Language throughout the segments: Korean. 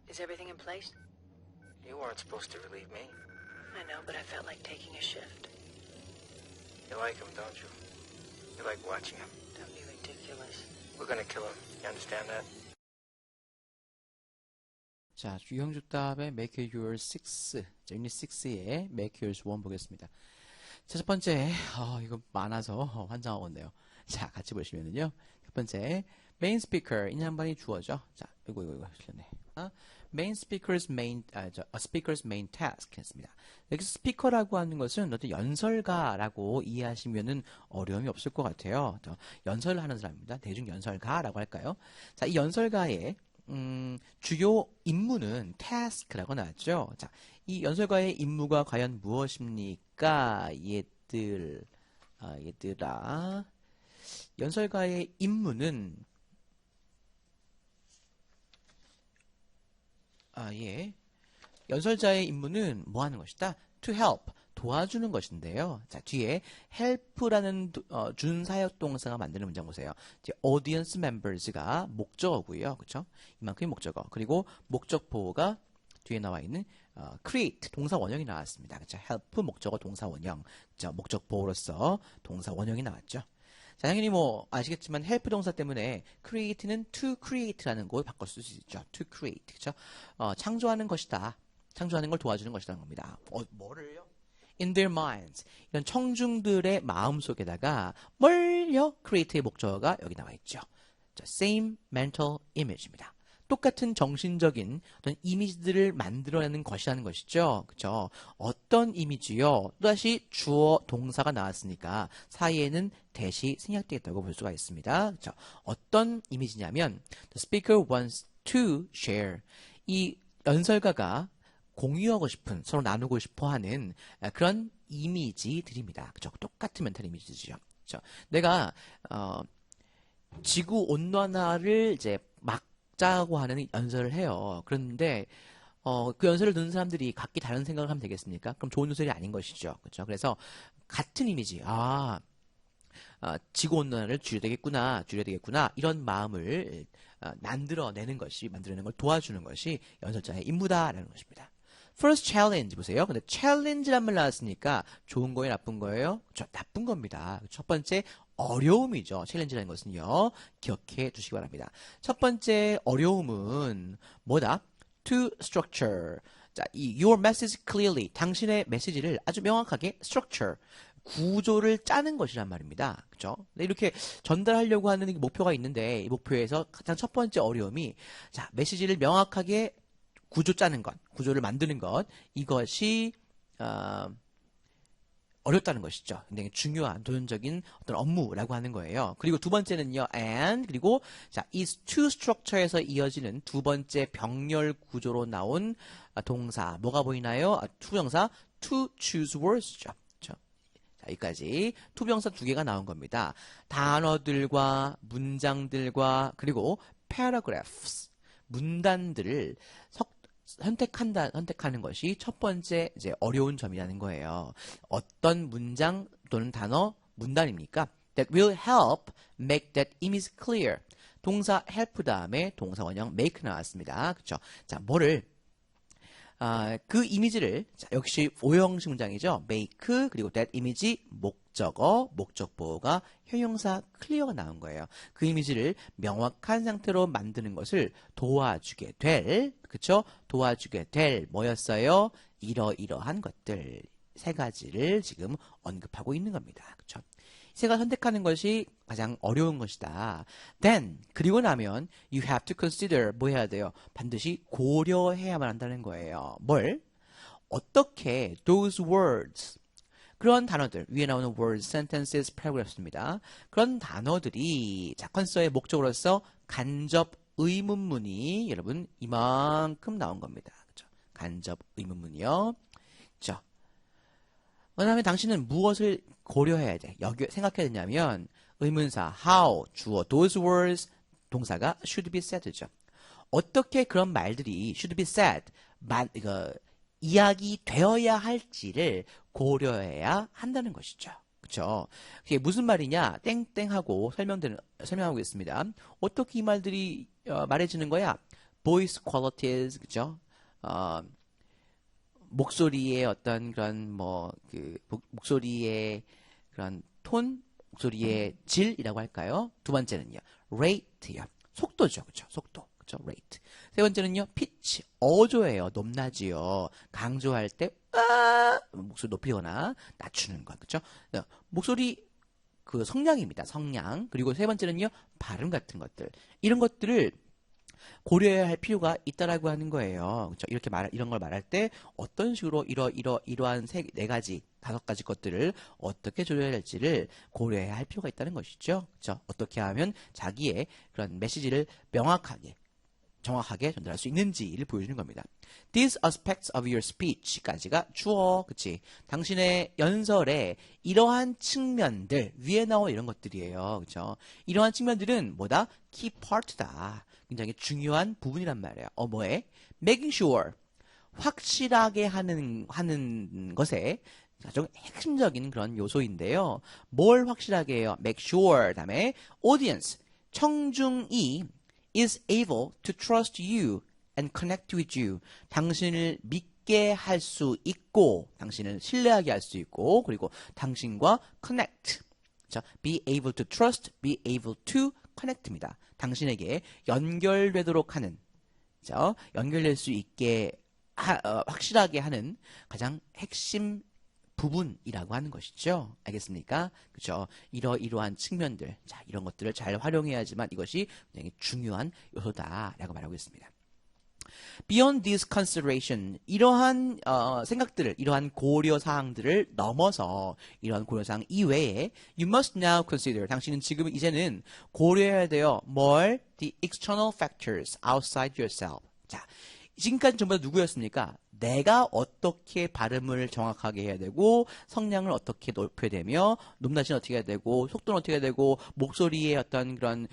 Is everything in place? You weren't supposed to relieve me. I know, but I felt like taking a shift. You like him, don't you? You like watching him. Don't be ridiculous. We're gonna kill him. You understand that? 자, 유형주답의 Make Yours 6, Unit 6의 Make Yours 1 보겠습니다. 자, 첫 번째, 이거 많아서 환장하겠네요. 자, 같이 보시면은요. 첫 번째, Main Speaker, 이 양반이 주어죠. 자, 이거 틀렸네. Main Speaker's main, a speaker's main task 했습니다. 여기서 스피커라고 하는 것은 어떤 연설가라고 이해하시면은 어려움이 없을 것 같아요. 연설을 하는 사람입니다. 대중 연설가라고 할까요? 자, 이 연설가의 주요 임무는 task라고 나왔죠. 자, 이 연설가의 임무가 과연 무엇입니까? 얘들아. 연설가의 임무는 연설자의 임무는 뭐 하는 것이다? To help, 도와주는 것인데요. 자, 뒤에 help라는 준사역 동사가 만드는 문장 보세요. 이제 audience members가 목적어고요. 그렇죠? 이만큼이 목적어. 그리고 목적 보호가 뒤에 나와 있는 create 동사 원형이 나왔습니다. 그렇죠? help 목적어 동사 원형. 자, 목적 보호로서 동사 원형이 나왔죠. 자, 당연히 뭐 아시겠지만 help 동사 때문에 create는 to create라는 걸 바꿔 쓸 수 있죠. to create. 그렇죠? 창조하는 것이다. 창조하는 걸 도와주는 것이라는 겁니다. 뭐를요? In their minds. 이런 청중들의 마음속에다가 뭘요? create의 목적어가 여기 나와 있죠. 자, same mental image입니다. 똑같은 정신적인 어떤 이미지들을 만들어내는 것이라는 것이죠. 그렇죠? 어떤 이미지요? 또다시 주어 동사가 나왔으니까 사이에는 대시 생략되겠다고 볼 수가 있습니다. 그렇죠? 어떤 이미지냐면 the speaker wants to share. 이 연설가가 공유하고 싶은, 서로 나누고 싶어 하는 그런 이미지들입니다. 그렇죠? 똑같은 멘탈 이미지죠. 그렇죠? 내가 지구 온난화를 이제 막자고 하는 연설을 해요. 그런데 그 연설을 듣는 사람들이 각기 다른 생각을 하면 되겠습니까? 그럼 좋은 연설이 아닌 것이죠. 그렇죠? 그래서 같은 이미지, 지구 온난화를 줄여야 되겠구나 이런 마음을 만들어내는 걸 도와주는 것이 연설자의 임무다라는 것입니다. First challenge 보세요. 근데 challenge란 말 나왔으니까 좋은 거예요, 나쁜 거예요? 나쁜 겁니다. 첫 번째 어려움이죠. challenge라는 것은요. 기억해 주시기 바랍니다. 첫 번째 어려움은 뭐다? To structure. 자, 이 your message clearly. 당신의 메시지를 아주 명확하게 structure. 구조를 짜는 것이란 말입니다. 그렇죠? 이렇게 전달하려고 하는 목표가 있는데 이 목표에서 가장 첫 번째 어려움이 자, 메시지를 명확하게 구조 짜는 것, 구조를 만드는 것, 이것이 어렵다는 것이죠. 굉장히 중요한 도전적인 어떤 업무라고 하는 거예요. 그리고 두 번째는요, and 그리고 자, is to structure에서 이어지는 두 번째 병렬 구조로 나온 동사 뭐가 보이나요? 투정사 to choose words죠. 그렇죠? 자, 여기까지 투병사 두 개가 나온 겁니다. 단어들과 문장들과 그리고 paragraphs 문단들을 선택하는 것이 첫 번째 이제 어려운 점이라는 거예요. 어떤 문장 또는 단어, 문단입니까? That will help make that image clear. 동사 help 다음에 동사 원형 make 나왔습니다. 그렇죠? 자, 그 이미지를 자, 역시 오형식 문장이죠. make 그리고 that image 목적어, 목적 보호가 형용사 clear가 나온 거예요. 그 이미지를 명확한 상태로 만드는 것을 도와주게 될, 그쵸? 도와주게 될 뭐였어요? 이러이러한 것들 세 가지를 지금 언급하고 있는 겁니다. 그쵸? 세가 선택하는 것이 가장 어려운 것이다. Then 그리고 나면 you have to consider 뭐 해야 돼요? 반드시 고려해야만 한다는 거예요. 뭘? 어떻게 those words 그런 단어들 위에 나오는 words, sentences, paragraphs입니다. 그런 단어들이 자 컨서의 목적으로서 간접 의문문이 여러분 이만큼 나온 겁니다. 그렇죠? 간접 의문문이요. 그렇죠? 그다음에 당신은 무엇을 고려해야 돼? 생각해야 되냐면 의문사 how 주어 those words 동사가 should be said죠. 어떻게 그런 말들이 should be said 이야기 되어야 할지를 고려해야 한다는 것이죠. 그렇죠? 그게 무슨 말이냐? 땡땡하고 설명하고 있습니다. 어떻게 이 말들이 말해지는 거야? voice qualities, 그죠? 목소리의 어떤 그런 목소리의 그런 톤, 목소리의 질이라고 할까요? 두 번째는요, rate요. 속도죠, 그죠? 속도, 그죠? rate. 세 번째는요, pitch, 어조예요. 높낮이요. 강조할 때, 목소리 높이거나 낮추는 것, 그죠? 목소리 그 성량입니다. 성량. 그리고 세 번째는요, 발음 같은 것들. 이런 것들을 고려해야 할 필요가 있다라고 하는 거예요. 그렇죠? 이런 걸 말할 때 어떤 식으로 이러한 네 가지, 다섯 가지 것들을 어떻게 조절해야 할지를 고려해야 할 필요가 있다는 것이죠. 그렇죠? 어떻게 하면 자기의 그런 메시지를 명확하게, 정확하게 전달할 수 있는지를 보여주는 겁니다. These aspects of your speech까지가 주어, 그치? 당신의 연설의 이러한 측면들, 위에 나온 이런 것들이에요. 그쵸? 이러한 측면들은 뭐다? key part다. 굉장히 중요한 부분이란 말이에요. 뭐에? Making sure. 확실하게 하는 것에 가장 핵심적인 그런 요소인데요. 뭘 확실하게 해요? Make sure. 다음에 audience. 청중이 is able to trust you and connect with you. 당신을 믿게 할 수 있고, 당신을 신뢰하게 할 수 있고, 그리고 당신과 connect. 자, be able to trust, be able to connect입니다. 당신에게 연결되도록 하는, 자, 연결될 수 있게 확실하게 하는 가장 핵심 부분이라고 하는 것이죠. 알겠습니까? 그죠? 이러한 측면들, 자, 이런 것들을 잘 활용해야지만 이것이 굉장히 중요한 요소다라고 말하고 있습니다. Beyond this consideration, 이러한 생각들을, 이러한 고려사항들을 넘어서, 이러한 고려사항 이외에 you must now consider, 당신은 지금 이제는 고려해야 돼요. 뭘? The external factors outside yourself. 자, 지금까지 전부 다 누구였습니까? 내가 어떻게 발음을 정확하게 해야 되고, 성량을 어떻게 높여야 되며, 높낮이는 어떻게 해야 되고, 속도는 어떻게 해야 되고, 목소리의 어떤 그런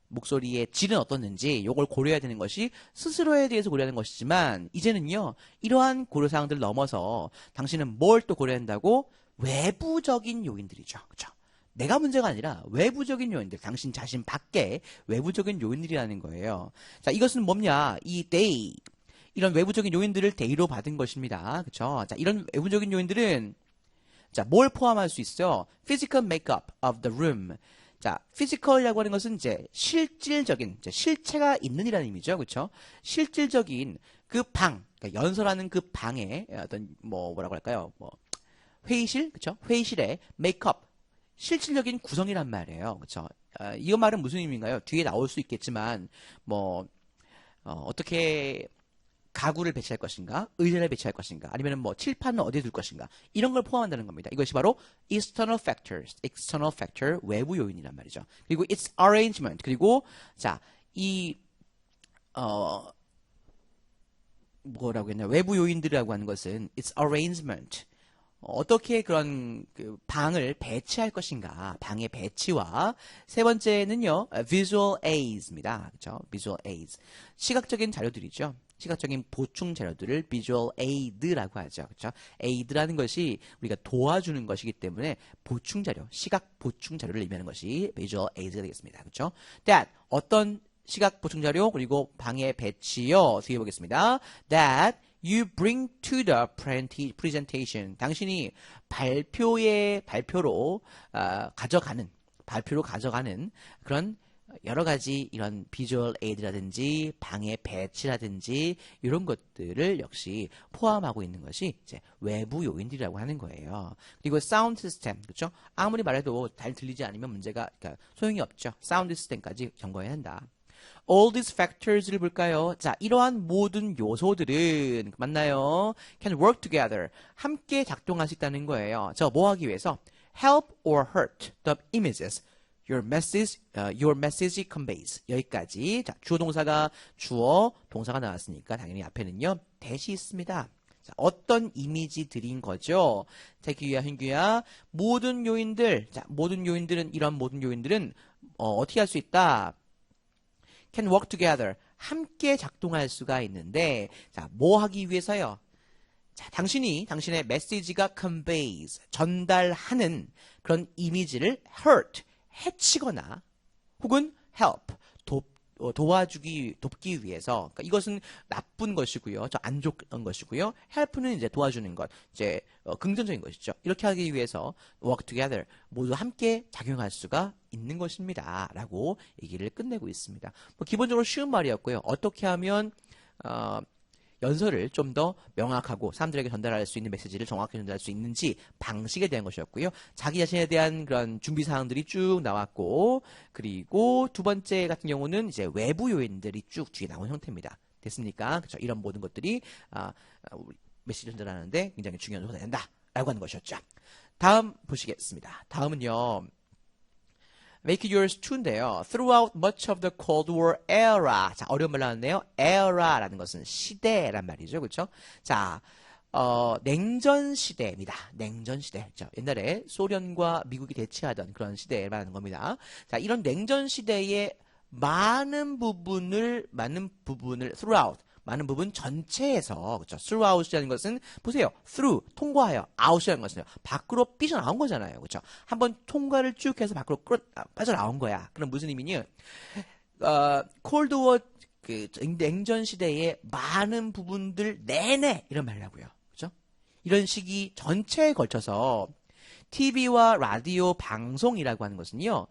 목소리의 질은 어떻는지 요걸 고려해야 되는 것이 스스로에 대해서 고려하는 것이지만, 이제는요, 이러한 고려사항들을 넘어서 당신은 뭘 또 고려해야 한다고? 외부적인 요인들이죠. 그렇죠? 내가 문제가 아니라 외부적인 요인들, 당신 자신 밖에 외부적인 요인들이라는 거예요. 자, 이것은 뭐냐? 이 they, 이런 외부적인 요인들을 day로 받은 것입니다. 그렇죠? 자, 이런 외부적인 요인들은 자, 뭘 포함할 수 있어요? Physical makeup of the room. 자, physical이라고 하는 것은 이제 실질적인, 이제 실체가 있는 이라는 의미죠. 그렇죠? 실질적인 그 방, 그러니까 연설하는 그 방에 어떤 뭐라고 할까요? 회의실, 그렇죠? 회의실의 메이크업, 실질적인 구성이란 말이에요. 그렇죠? 이 말은 무슨 의미인가요? 뒤에 나올 수 있겠지만 어떻게 가구를 배치할 것인가, 의자를 배치할 것인가, 아니면 칠판을 어디에 둘 것인가, 이런 걸 포함한다는 겁니다. 이것이 바로 external factors, external factor, 외부 요인이란 말이죠. 그리고 its arrangement, 그리고 자, 뭐라고 했냐, 외부 요인들이라고 하는 것은 its arrangement, 어떻게 그런 그 방을 배치할 것인가, 방의 배치와, 세 번째는요, visual aids입니다. 그렇죠? visual aids, 시각적인 자료들이죠. 시각적인 보충 자료들을 visual aid라고 하죠. 그렇죠? aid라는 것이 우리가 도와주는 것이기 때문에 보충 자료, 시각 보충 자료를 의미하는 것이 visual aids가 되겠습니다. 그렇죠? that, 어떤 시각 보충 자료, 그리고 방의 배치요. 뒤에 보겠습니다. that you bring to the presentation. 당신이 발표로 가져가는 그런 여러 가지 이런 비주얼 에이드라든지 방의 배치라든지 이런 것들을 역시 포함하고 있는 것이 이제 외부 요인들이라고 하는 거예요. 그리고 사운드 시스템, 그렇죠? 아무리 말해도 잘 들리지 않으면 그러니까 소용이 없죠. 사운드 시스템까지 점검해야 한다. All these factors를 볼까요? 자, 이러한 모든 요소들은 맞나요? Can work together. 함께 작동할 수 있다는 거예요. 뭐 하기 위해서? Help or hurt the images your message conveys. 여기까지. 자, 주어 동사가 동사가 나왔으니까 당연히 앞에는요, 대시 있습니다. 자, 어떤 이미지들인 거죠? 자, 규야, hin규야, 모든 요인들은 어떻게 할 수 있다? Can work together. 함께 작동할 수가 있는데, 자, 뭐 하기 위해서요? 자, 당신의 메시지가 conveys, 전달하는 그런 이미지를 hurt, 해치거나, 혹은 help, 돕기 위해서, 그러니까 이것은 나쁜 것이고요. 저 안 좋은 것이고요. help는 이제 도와주는 것, 이제 긍정적인 것이죠. 이렇게 하기 위해서 work together, 모두 함께 작용할 수가 있는 것입니다. 라고 얘기를 끝내고 있습니다. 뭐 기본적으로 쉬운 말이었고요. 어떻게 하면 연설을 좀 더 명확하고 사람들에게 전달할 수 있는 메시지를 정확하게 전달할 수 있는지 방식에 대한 것이었고요. 자기 자신에 대한 그런 준비 사항들이 쭉 나왔고, 그리고 두 번째 같은 경우는 이제 외부 요인들이 쭉 뒤에 나온 형태입니다. 됐습니까? 그렇죠? 이런 모든 것들이 메시지 전달하는데 굉장히 중요한 요소가 된다라고 하는 것이었죠. 다음 보시겠습니다. 다음은요. Make it yours to인데요. Throughout much of the Cold War era. 자, 어려운 말 나왔네요. era라는 것은 시대란 말이죠. 그렇죠? 자, 냉전 시대입니다. 냉전 시대. 그렇죠? 옛날에 소련과 미국이 대치하던 그런 시대에 말하는 겁니다. 자, 이런 냉전 시대의 많은 부분을 throughout, 많은 부분 전체에서, 그렇죠? throughout이라는 것은 보세요. through, 통과하여, out이라는 것은요. 밖으로 삐져나온 거잖아요. 그렇죠? 한번 통과를 쭉 해서 밖으로 빠져나온 거야. 그럼 무슨 의미냐? Cold War, 냉전 시대의 많은 부분들 내내 이런 말이라고요. 그렇죠? 이런 시기 전체에 걸쳐서 TV와 라디오 방송이라고 하는 것은요.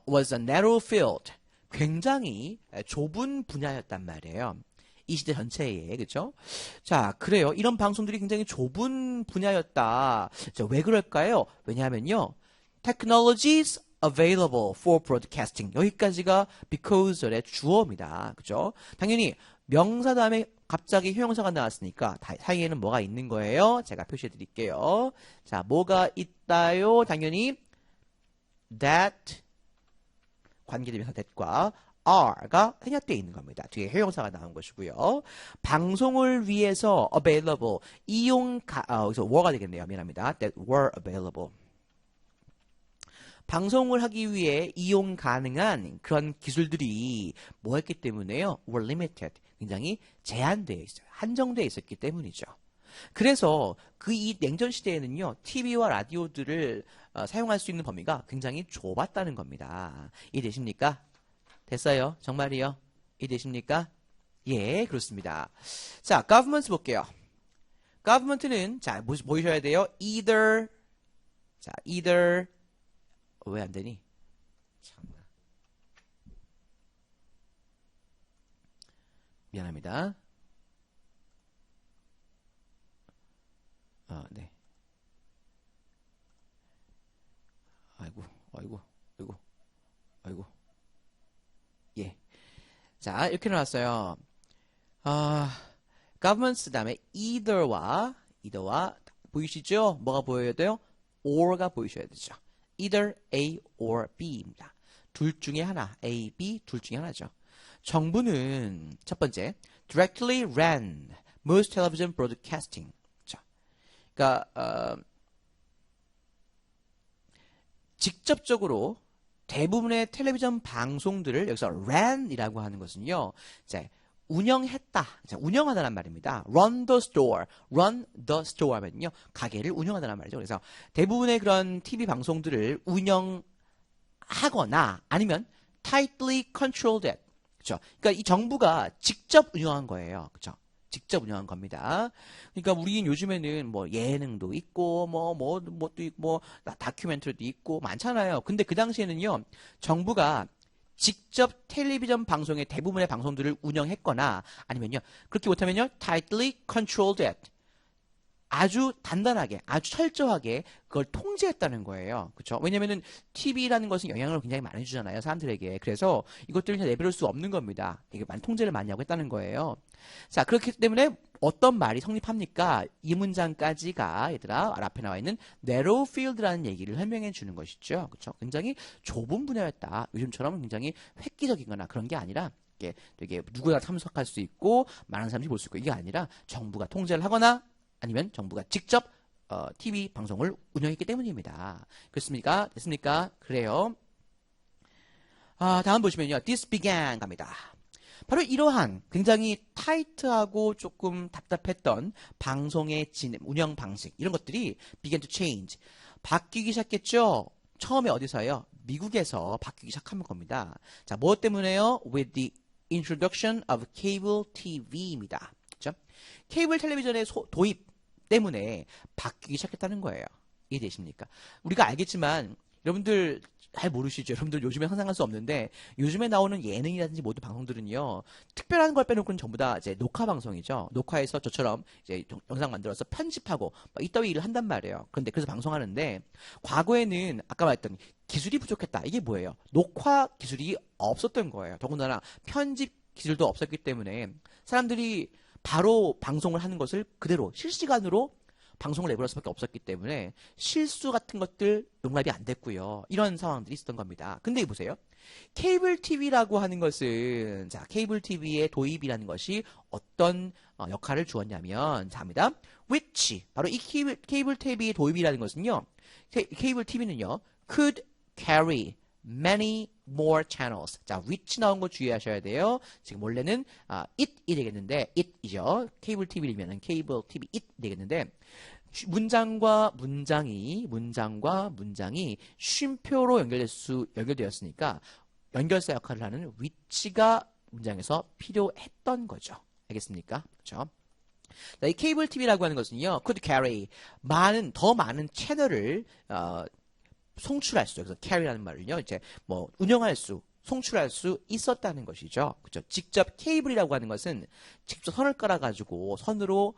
was a narrow field. 굉장히 좁은 분야였단 말이에요. 이 시대 전체에, 그죠? 자, 그래요. 이런 방송들이 굉장히 좁은 분야였다. 자, 왜 그럴까요? 왜냐하면요. Technologies available for broadcasting. 여기까지가 because의 주어입니다. 그죠? 당연히 명사 다음에 갑자기 형용사가 나왔으니까 사이에는 뭐가 있는 거예요? 제가 표시해 드릴게요. 자, 뭐가 있다요? 당연히 that 관계대명사 that과 are가 생략되어 있는 겁니다. 뒤에 형용사가 나온 것이고요. 방송을 위해서 available, 여기서 were가 되겠네요. 미안합니다. that were available. 방송을 하기 위해 이용 가능한 그런 기술들이 뭐였기 때문에요? were limited. 굉장히 제한되어 있어요. 한정되어 있었기 때문이죠. 그래서 이 냉전 시대에는요, TV와 라디오들을 사용할 수 있는 범위가 굉장히 좁았다는 겁니다. 이해되십니까? 됐어요? 정말이요? 이해되십니까? 예, 그렇습니다. 자, government 볼게요. government는, 자, 보이셔야 돼요. either, 자, either, 왜 안 되니? 참나. 미안합니다. 네. 아이고. 예. 자, 이렇게 나왔어요. governments 다음에 either와 보이시죠? 뭐가 보여야 돼요? or가 보이셔야 되죠. either A or B입니다. 둘 중에 하나, A, B 둘 중에 하나죠. 정부는 첫 번째, directly ran most television broadcasting. 그러니까 직접적으로 대부분의 텔레비전 방송들을 여기서 ran이라고 하는 것은요, 이제 운영했다, 운영하다란 말입니다. run the store 하면요, 가게를 운영하다란 말이죠. 그래서 대부분의 그런 TV 방송들을 운영하거나 아니면 tightly controlled it. 그렇죠? 그러니까 이 정부가 직접 운영한 거예요. 그렇죠? 직접 운영한 겁니다. 그러니까 우리는 요즘에는 뭐 예능도 있고 뭐도 있고 다큐멘터리도 있고 많잖아요. 근데 그 당시에는요, 정부가 직접 텔레비전 방송의 대부분의 방송들을 운영했거나 아니면요, 그렇게 못하면요, tightly controlled it. 아주 단단하게, 아주 철저하게 그걸 통제했다는 거예요. 그렇죠? 왜냐면은 TV라는 것은 영향을 굉장히 많이 주잖아요, 사람들에게. 그래서 이것들을 그냥 내버릴 수 없는 겁니다. 되게 많이 통제를 많이 하고 했다는 거예요. 자, 그렇기 때문에 어떤 말이 성립합니까? 이 문장까지가, 얘들아, 앞에 나와 있는 narrow field라는 얘기를 설명해 주는 것이죠. 그렇죠? 굉장히 좁은 분야였다. 요즘처럼 굉장히 획기적이거나 그런 게 아니라 되게 누구나 참석할 수 있고 많은 사람들이 볼 수 있고, 이게 아니라 정부가 통제를 하거나 아니면 정부가 직접 TV 방송을 운영했기 때문입니다. 그렇습니까? 됐습니까? 그래요. 다음 보시면요. This began 갑니다. 바로 이러한 굉장히 타이트하고 조금 답답했던 방송의 운영 방식, 이런 것들이 began to change. 바뀌기 시작했죠. 처음에 어디서요? 미국에서 바뀌기 시작한 겁니다. 자, 무엇 때문에요? With the introduction of cable TV입니다. 그렇죠? 케이블 텔레비전의 도입 때문에 바뀌기 시작했다는 거예요. 이해되십니까? 우리가 알겠지만 여러분들 잘 모르시죠? 여러분들 요즘에 상상할 수 없는데 요즘에 나오는 예능이라든지 모든 방송들은요 특별한 걸 빼놓고는 전부 다 이제 녹화 방송이죠. 녹화해서 저처럼 이제 영상 만들어서 편집하고 이따위 일을 한단 말이에요. 그런데 그래서 방송하는데 과거에는 아까 말했던 기술이 부족했다. 이게 뭐예요? 녹화 기술이 없었던 거예요. 더군다나 편집 기술도 없었기 때문에 사람들이 바로 방송을 하는 것을 그대로 실시간으로 방송을 내버릴 수밖에 없었기 때문에 실수 같은 것들 용납이 안 됐고요. 이런 상황들이 있었던 겁니다. 근데 보세요. 케이블 TV라고 하는 것은 자 케이블 TV의 도입이라는 것이 어떤 역할을 주었냐면 자입니다. which 바로 이 케이블 TV의 도입이라는 것은요. 케이블 TV는요. could carry many more channels. 자, which 나온 거 주의하셔야 돼요. 지금 원래는 it이 되겠는데 it이죠. 케이블 TV면은 케이블 TV it 되겠는데 문장과 문장이 쉼표로 연결되었으니까 연결사 역할을 하는 which가 문장에서 필요했던 거죠. 알겠습니까? 그렇죠? 자, 이 케이블 TV라고 하는 것은요. could carry 더 많은 채널을 송출할 수, 그래서 carry라는 말은요, 이제 뭐 송출할 수 있었다는 것이죠. 그죠? 직접 케이블이라고 하는 것은 직접 선을 깔아가지고 선으로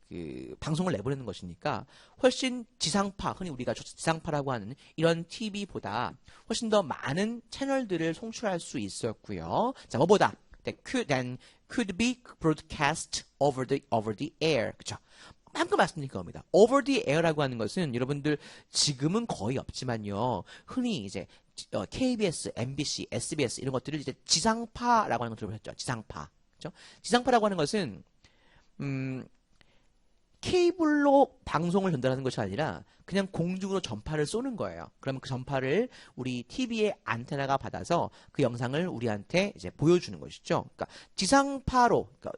그 방송을 내보내는 것이니까 훨씬 지상파, 흔히 우리가 지상파라고 하는 이런 TV보다 훨씬 더 많은 채널들을 송출할 수 있었고요. 자, 뭐보다 could be broadcast over the air. 그죠? 방금 말씀드린 겁니다. over the air라고 하는 것은 여러분들 지금은 거의 없지만요. 흔히 이제 KBS, MBC, SBS 이런 것들을 이제 지상파라고 하는 걸 들어보셨죠? 지상파. 그죠? 지상파라고 하는 것은 케이블로 방송을 전달하는 것이 아니라 그냥 공중으로 전파를 쏘는 거예요. 그러면 그 전파를 우리 TV의 안테나가 받아서 그 영상을 우리한테 이제 보여주는 것이죠. 그러니까 지상파로, 그러니까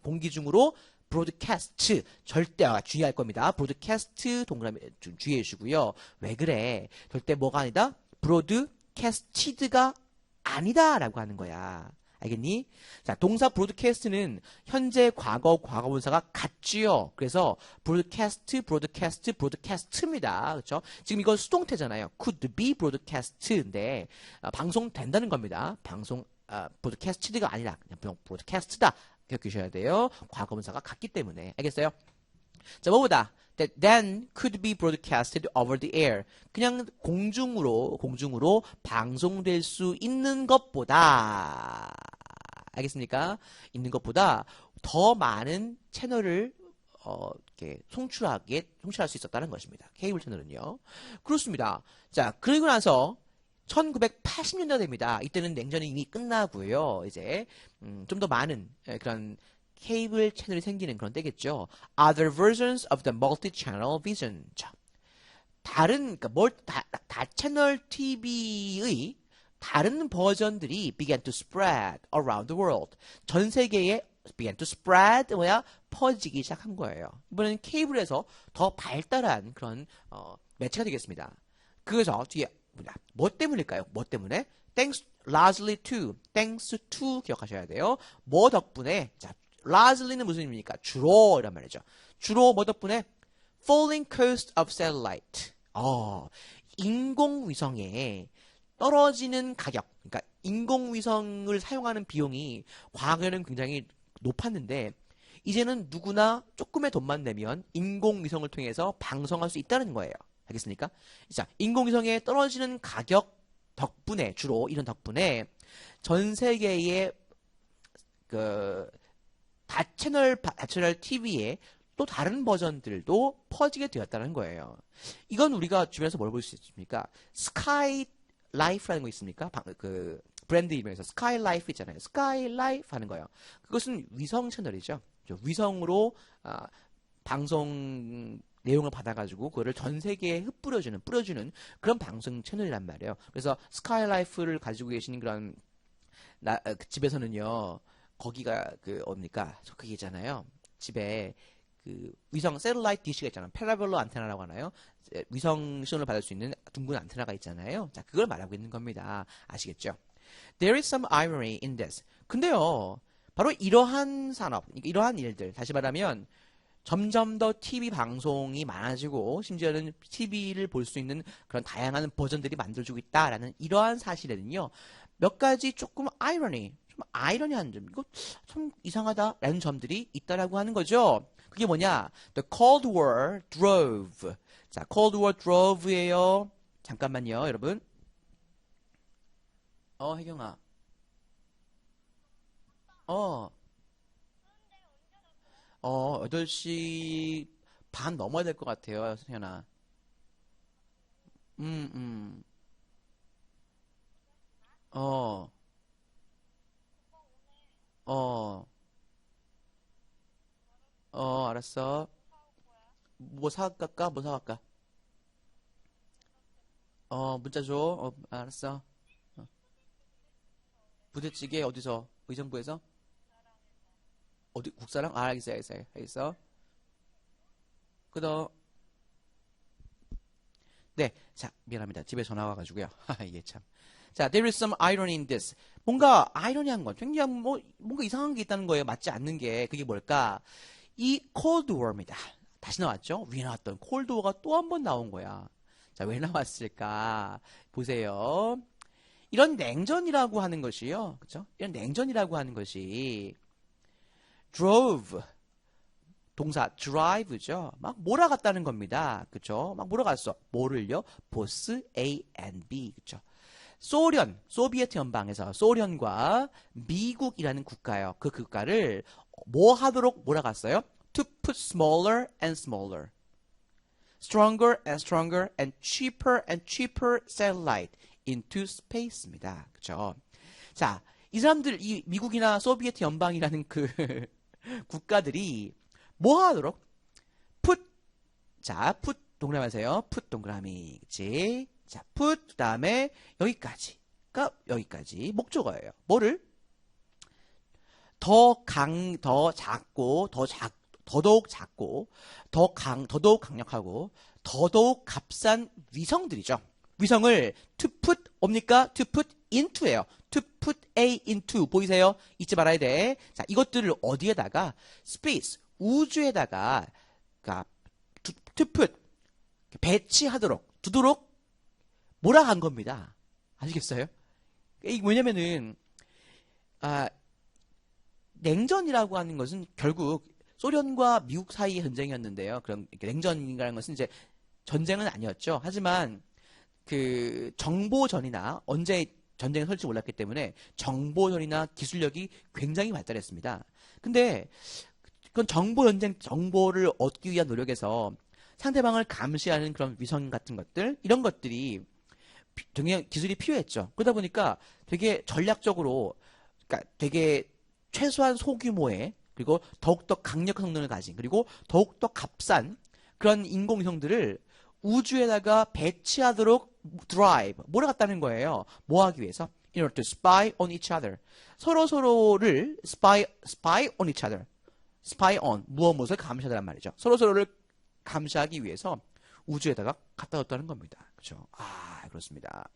공기중으로 브로드캐스트 절대 주의할 겁니다. 브로드캐스트 동그라미 주의해 주시고요. 왜 그래? 절대 뭐가 아니다? 브로드캐스티드가 아니다라고 하는 거야. 알겠니? 자, 동사 브로드캐스트는 현재, 과거, 과거분사가 같지요. 그래서 브로드캐스트입니다. 그렇죠? 지금 이건 수동태잖아요. could be broadcast인데 방송된다는 겁니다. 브로드캐스트가 아니라 그냥 브로드캐스트다. 기억하셔야 돼요. 과거분사가 같기 때문에. 알겠어요? 자, 뭐보다 that then could be broadcasted over the air. 그냥 공중으로 방송될 수 있는 것보다 알겠습니까? 있는 것보다 더 많은 채널을 이렇게 송출할 수 있었다는 것입니다. 케이블 채널은요. 그렇습니다. 자, 그리고 나서 1980년대가 됩니다. 이때는 냉전이 이미 끝나고요. 이제 좀 더 많은 그런 케이블 채널이 생기는 그런 때겠죠. Other versions of the multi-channel vision. 자, 그러니까 다채널 TV의 다른 버전들이 began to spread around the world. 전 세계에 began to spread 퍼지기 시작한 거예요. 이번에는 케이블에서 더 발달한 그런 매체가 되겠습니다. 그래서 뒤에 뭐 때문일까요? 뭐 때문에? Thanks to 기억하셔야 돼요. 뭐 덕분에? 자, largely는 무슨 의미입니까? 주로 이란 말이죠. 주로 뭐 덕분에? Falling cost of satellite. 인공위성에 떨어지는 가격. 그러니까 인공위성을 사용하는 비용이 과거에는 굉장히 높았는데 이제는 누구나 조금의 돈만 내면 인공위성을 통해서 방송할 수 있다는 거예요. 알겠습니까? 자, 인공위성에 떨어지는 가격 덕분에 주로 이런 덕분에 전 세계의 다채널 TV의 또 다른 버전들도 퍼지게 되었다는 거예요. 이건 우리가 주변에서 뭘 볼 수 있습니까? 스카이 라이프라는 거 있습니까? 그 브랜드 이름에서 스카이 라이프 있잖아요. 스카이 라이프 하는 거예요. 그것은 위성 채널이죠. 위성으로 방송 내용을 받아가지고 그거를 전 세계에 뿌려주는 그런 방송 채널이란 말이에요. 그래서 스카이 라이프를 가지고 계시는 그런 그 집에서는요. 거기가 뭡니까? 거기잖아요. 집에 그 위성 셀룰라이트 디시가 있잖아요. 패라볼로 안테나라고 하나요? 위성 시선을 받을 수 있는 둥근 안테나가 있잖아요. 자, 그걸 말하고 있는 겁니다. 아시겠죠? There is some irony in this. 근데요, 바로 이러한 산업, 이러한 일들, 다시 말하면 점점 더 TV 방송이 많아지고 심지어는 TV를 볼 수 있는 그런 다양한 버전들이 만들어지고 있다라는 이러한 사실에는요. 몇 가지 조금 아이러니한 점, 이거 참 이상하다라는 점들이 있다라고 하는 거죠. 그게 뭐냐? The Cold War drove. 자, Cold War drove예요. 잠깐만요, 여러분. 혜경아. 8시 반 넘어야 될 것 같아요, 현아. 음, 음. 어, 어, 알았어. 뭐 사갈까? 뭐 사갈까? 문자 줘. 알았어. 어. 부대찌개 어디서? 의정부에서? 어디, 국사랑? 알겠어. 끄덕. 네. 자, 미안합니다. 집에 전화 와가지고요. 이게 참. 자, there is some irony in this. 뭔가 아이러니한 건, 굉장히 뭔가 이상한 게 있다는 거예요. 맞지 않는 게. 그게 뭘까? 이 Cold War입니다. 다시 나왔죠? 위에 나왔던 Cold War가 또 한 번 나온 거야. 자, 왜 나왔을까? 보세요. 이런 냉전이라고 하는 것이요. 그쵸? 이런 냉전이라고 하는 것이 drove. 동사 drive죠. 막 몰아갔다는 겁니다. 그쵸? 막 몰아갔어. 뭐를요? 보스 A and B. 그쵸? 소비에트 연방에서 소련과 미국이라는 국가요. 그 국가를 뭐 하도록 몰아갔어요? To put smaller and smaller, stronger and stronger and cheaper satellite into space입니다. 그쵸? 자, 이 사람들, 이 미국이나 소비에트 연방이라는 그 국가들이 뭐 하도록? put 동그라미 하세요. put 동그라미, 그치? 자, put, 그 다음에 여기까지가 여기까지 목적어예요. 뭐를? 더더욱 작고, 더더욱 강력하고, 더더욱 값싼 위성들이죠. 위성을 to put, 뭡니까? to put into예요. to put A into. 보이세요? 잊지 말아야 돼. 자, 이것들을 어디에다가? space, 우주에다가, 그러니까 to put, 배치하도록, 두도록 몰아간 겁니다. 아시겠어요? 이게 뭐냐면은, 냉전이라고 하는 것은 결국 소련과 미국 사이의 전쟁이었는데요. 그럼 냉전이라는 것은 이제 전쟁은 아니었죠. 하지만 그 정보전이나 언제 전쟁이 설지 몰랐기 때문에 정보전이나 기술력이 굉장히 발달했습니다. 근데 그건 정보를 얻기 위한 노력에서 상대방을 감시하는 그런 위성 같은 것들, 이런 것들이 되게 기술이 필요했죠. 그러다 보니까 되게 전략적으로, 그러니까 되게 최소한 소규모의, 그리고 더욱더 강력한 성능을 가진, 그리고 더욱더 값싼 그런 인공위성들을 우주에다가 배치하도록 drive, 몰아갔다는 거예요. 뭐 하기 위해서? In order to spy on each other. 서로서로를 spy on each other. spy on, 무엇을 감시하다란 말이죠. 서로서로를 감시하기 위해서 우주에다가 갖다 뒀다는 겁니다. 그렇죠? 그렇습니다.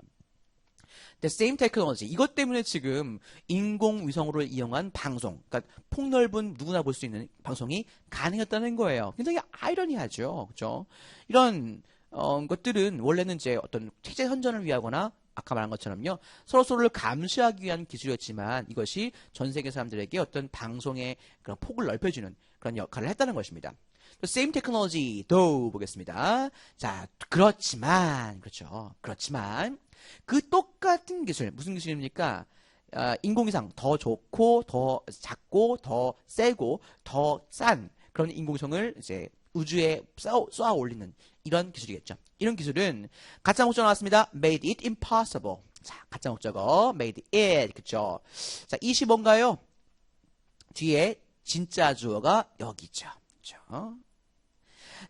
The same technology. 이것 때문에 지금 인공위성으로 이용한 방송, 그러니까 폭넓은 누구나 볼 수 있는 방송이 가능했다는 거예요. 굉장히 아이러니하죠. 그렇죠? 이런 것들은 원래는 이제 어떤 체제 선전을 위하거나 아까 말한 것처럼요. 서로서로를 감시하기 위한 기술이었지만 이것이 전 세계 사람들에게 어떤 방송의 그런 폭을 넓혀주는 그런 역할을 했다는 것입니다. The same technology, though 보겠습니다. 자, 그렇지만 그 똑같은 기술, 무슨 기술입니까? 인공위성 더 좋고, 더 작고, 더 세고, 더 싼 그런 인공위성을 이제 우주에 쏘아 올리는 이런 기술이겠죠. 이런 기술은 가짜 목적어 나왔습니다. Made it impossible. 자, 가짜 목적어 made it, 그쵸? 자, 이시 뭔가요? 뒤에 진짜 주어가 여기죠. 그쵸?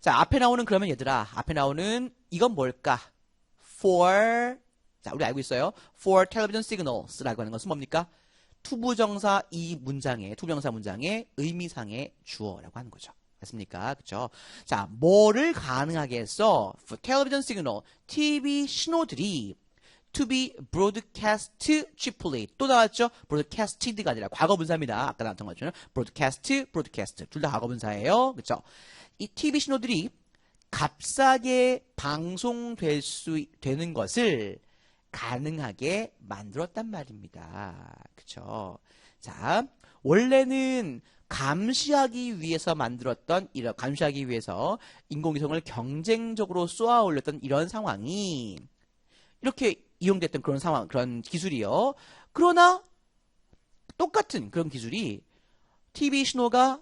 자, 앞에 나오는 그러면 얘들아, 앞에 나오는 이건 뭘까? For, 자, 우리 알고 있어요. For television signals라고 하는 것은 뭡니까? 투부정사 문장의 의미상의 주어라고 하는 거죠. 맞습니까? 그쵸? 자, 뭐를 가능하게 했어? For television signal, TV 신호들이 to be broadcast cheaply. 또 나왔죠? broadcasted가 아니라 과거분사입니다. 아까 나왔던 것처럼 broadcast, broadcast. 둘 다 과거분사예요. 그쵸? 이 TV 신호들이 값싸게 방송될 수 되는 것을 가능하게 만들었단 말입니다. 그쵸? 자, 원래는 감시하기 위해서 감시하기 위해서 인공위성을 경쟁적으로 쏘아 올렸던 이런 상황이 이렇게 이용됐던 그런 기술이요. 그러나 똑같은 그런 기술이 TV 신호가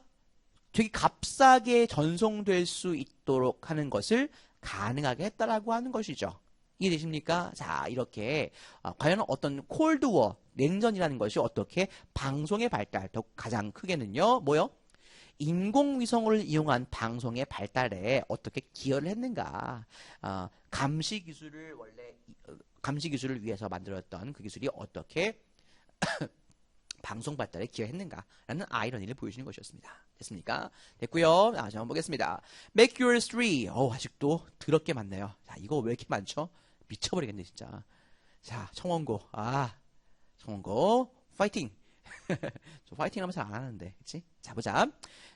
되게 값싸게 전송될 수 있도록 하는 것을 가능하게 했다라고 하는 것이죠. 이해되십니까? 자, 이렇게 과연 어떤 콜드워, 냉전이라는 것이 어떻게 방송의 발달, 더 가장 크게는요, 뭐요? 인공위성을 이용한 방송의 발달에 어떻게 기여를 했는가? 감시 기술을 위해서 만들었던 그 기술이 어떻게 방송 발달에 기여했는가라는 아이러니를 보여주는 것이었습니다. 됐습니까? 됐고요. 자, 한번 보겠습니다. Make yours three. 아직도 더럽게 많네요. 자, 이거 왜 이렇게 많죠? 미쳐버리겠네, 진짜. 자, 청원고. 청원고. 파이팅. 저 파이팅 하면서 안 하는데. 그치? 자, 보자.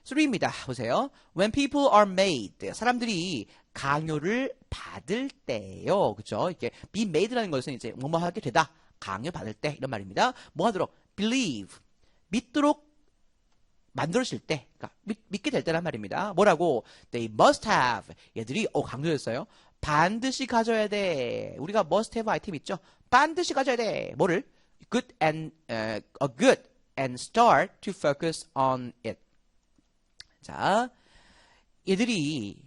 3입니다. 보세요. When people are made. 사람들이 강요를 받을 때요. 그쵸? 이렇게 be made라는 것은 이제 뭐뭐 하게 되다. 강요 받을 때. 이런 말입니다. 뭐 하도록? believe. 믿도록 만들어질 때. 그러니까 믿게 될 때란 말입니다. 뭐라고? They must have. 얘들이, 강조했어요. 반드시 가져야 돼. 우리가 must have 아이템 있죠? 반드시 가져야 돼. 뭐를? a good and start to focus on it. 자, 얘들이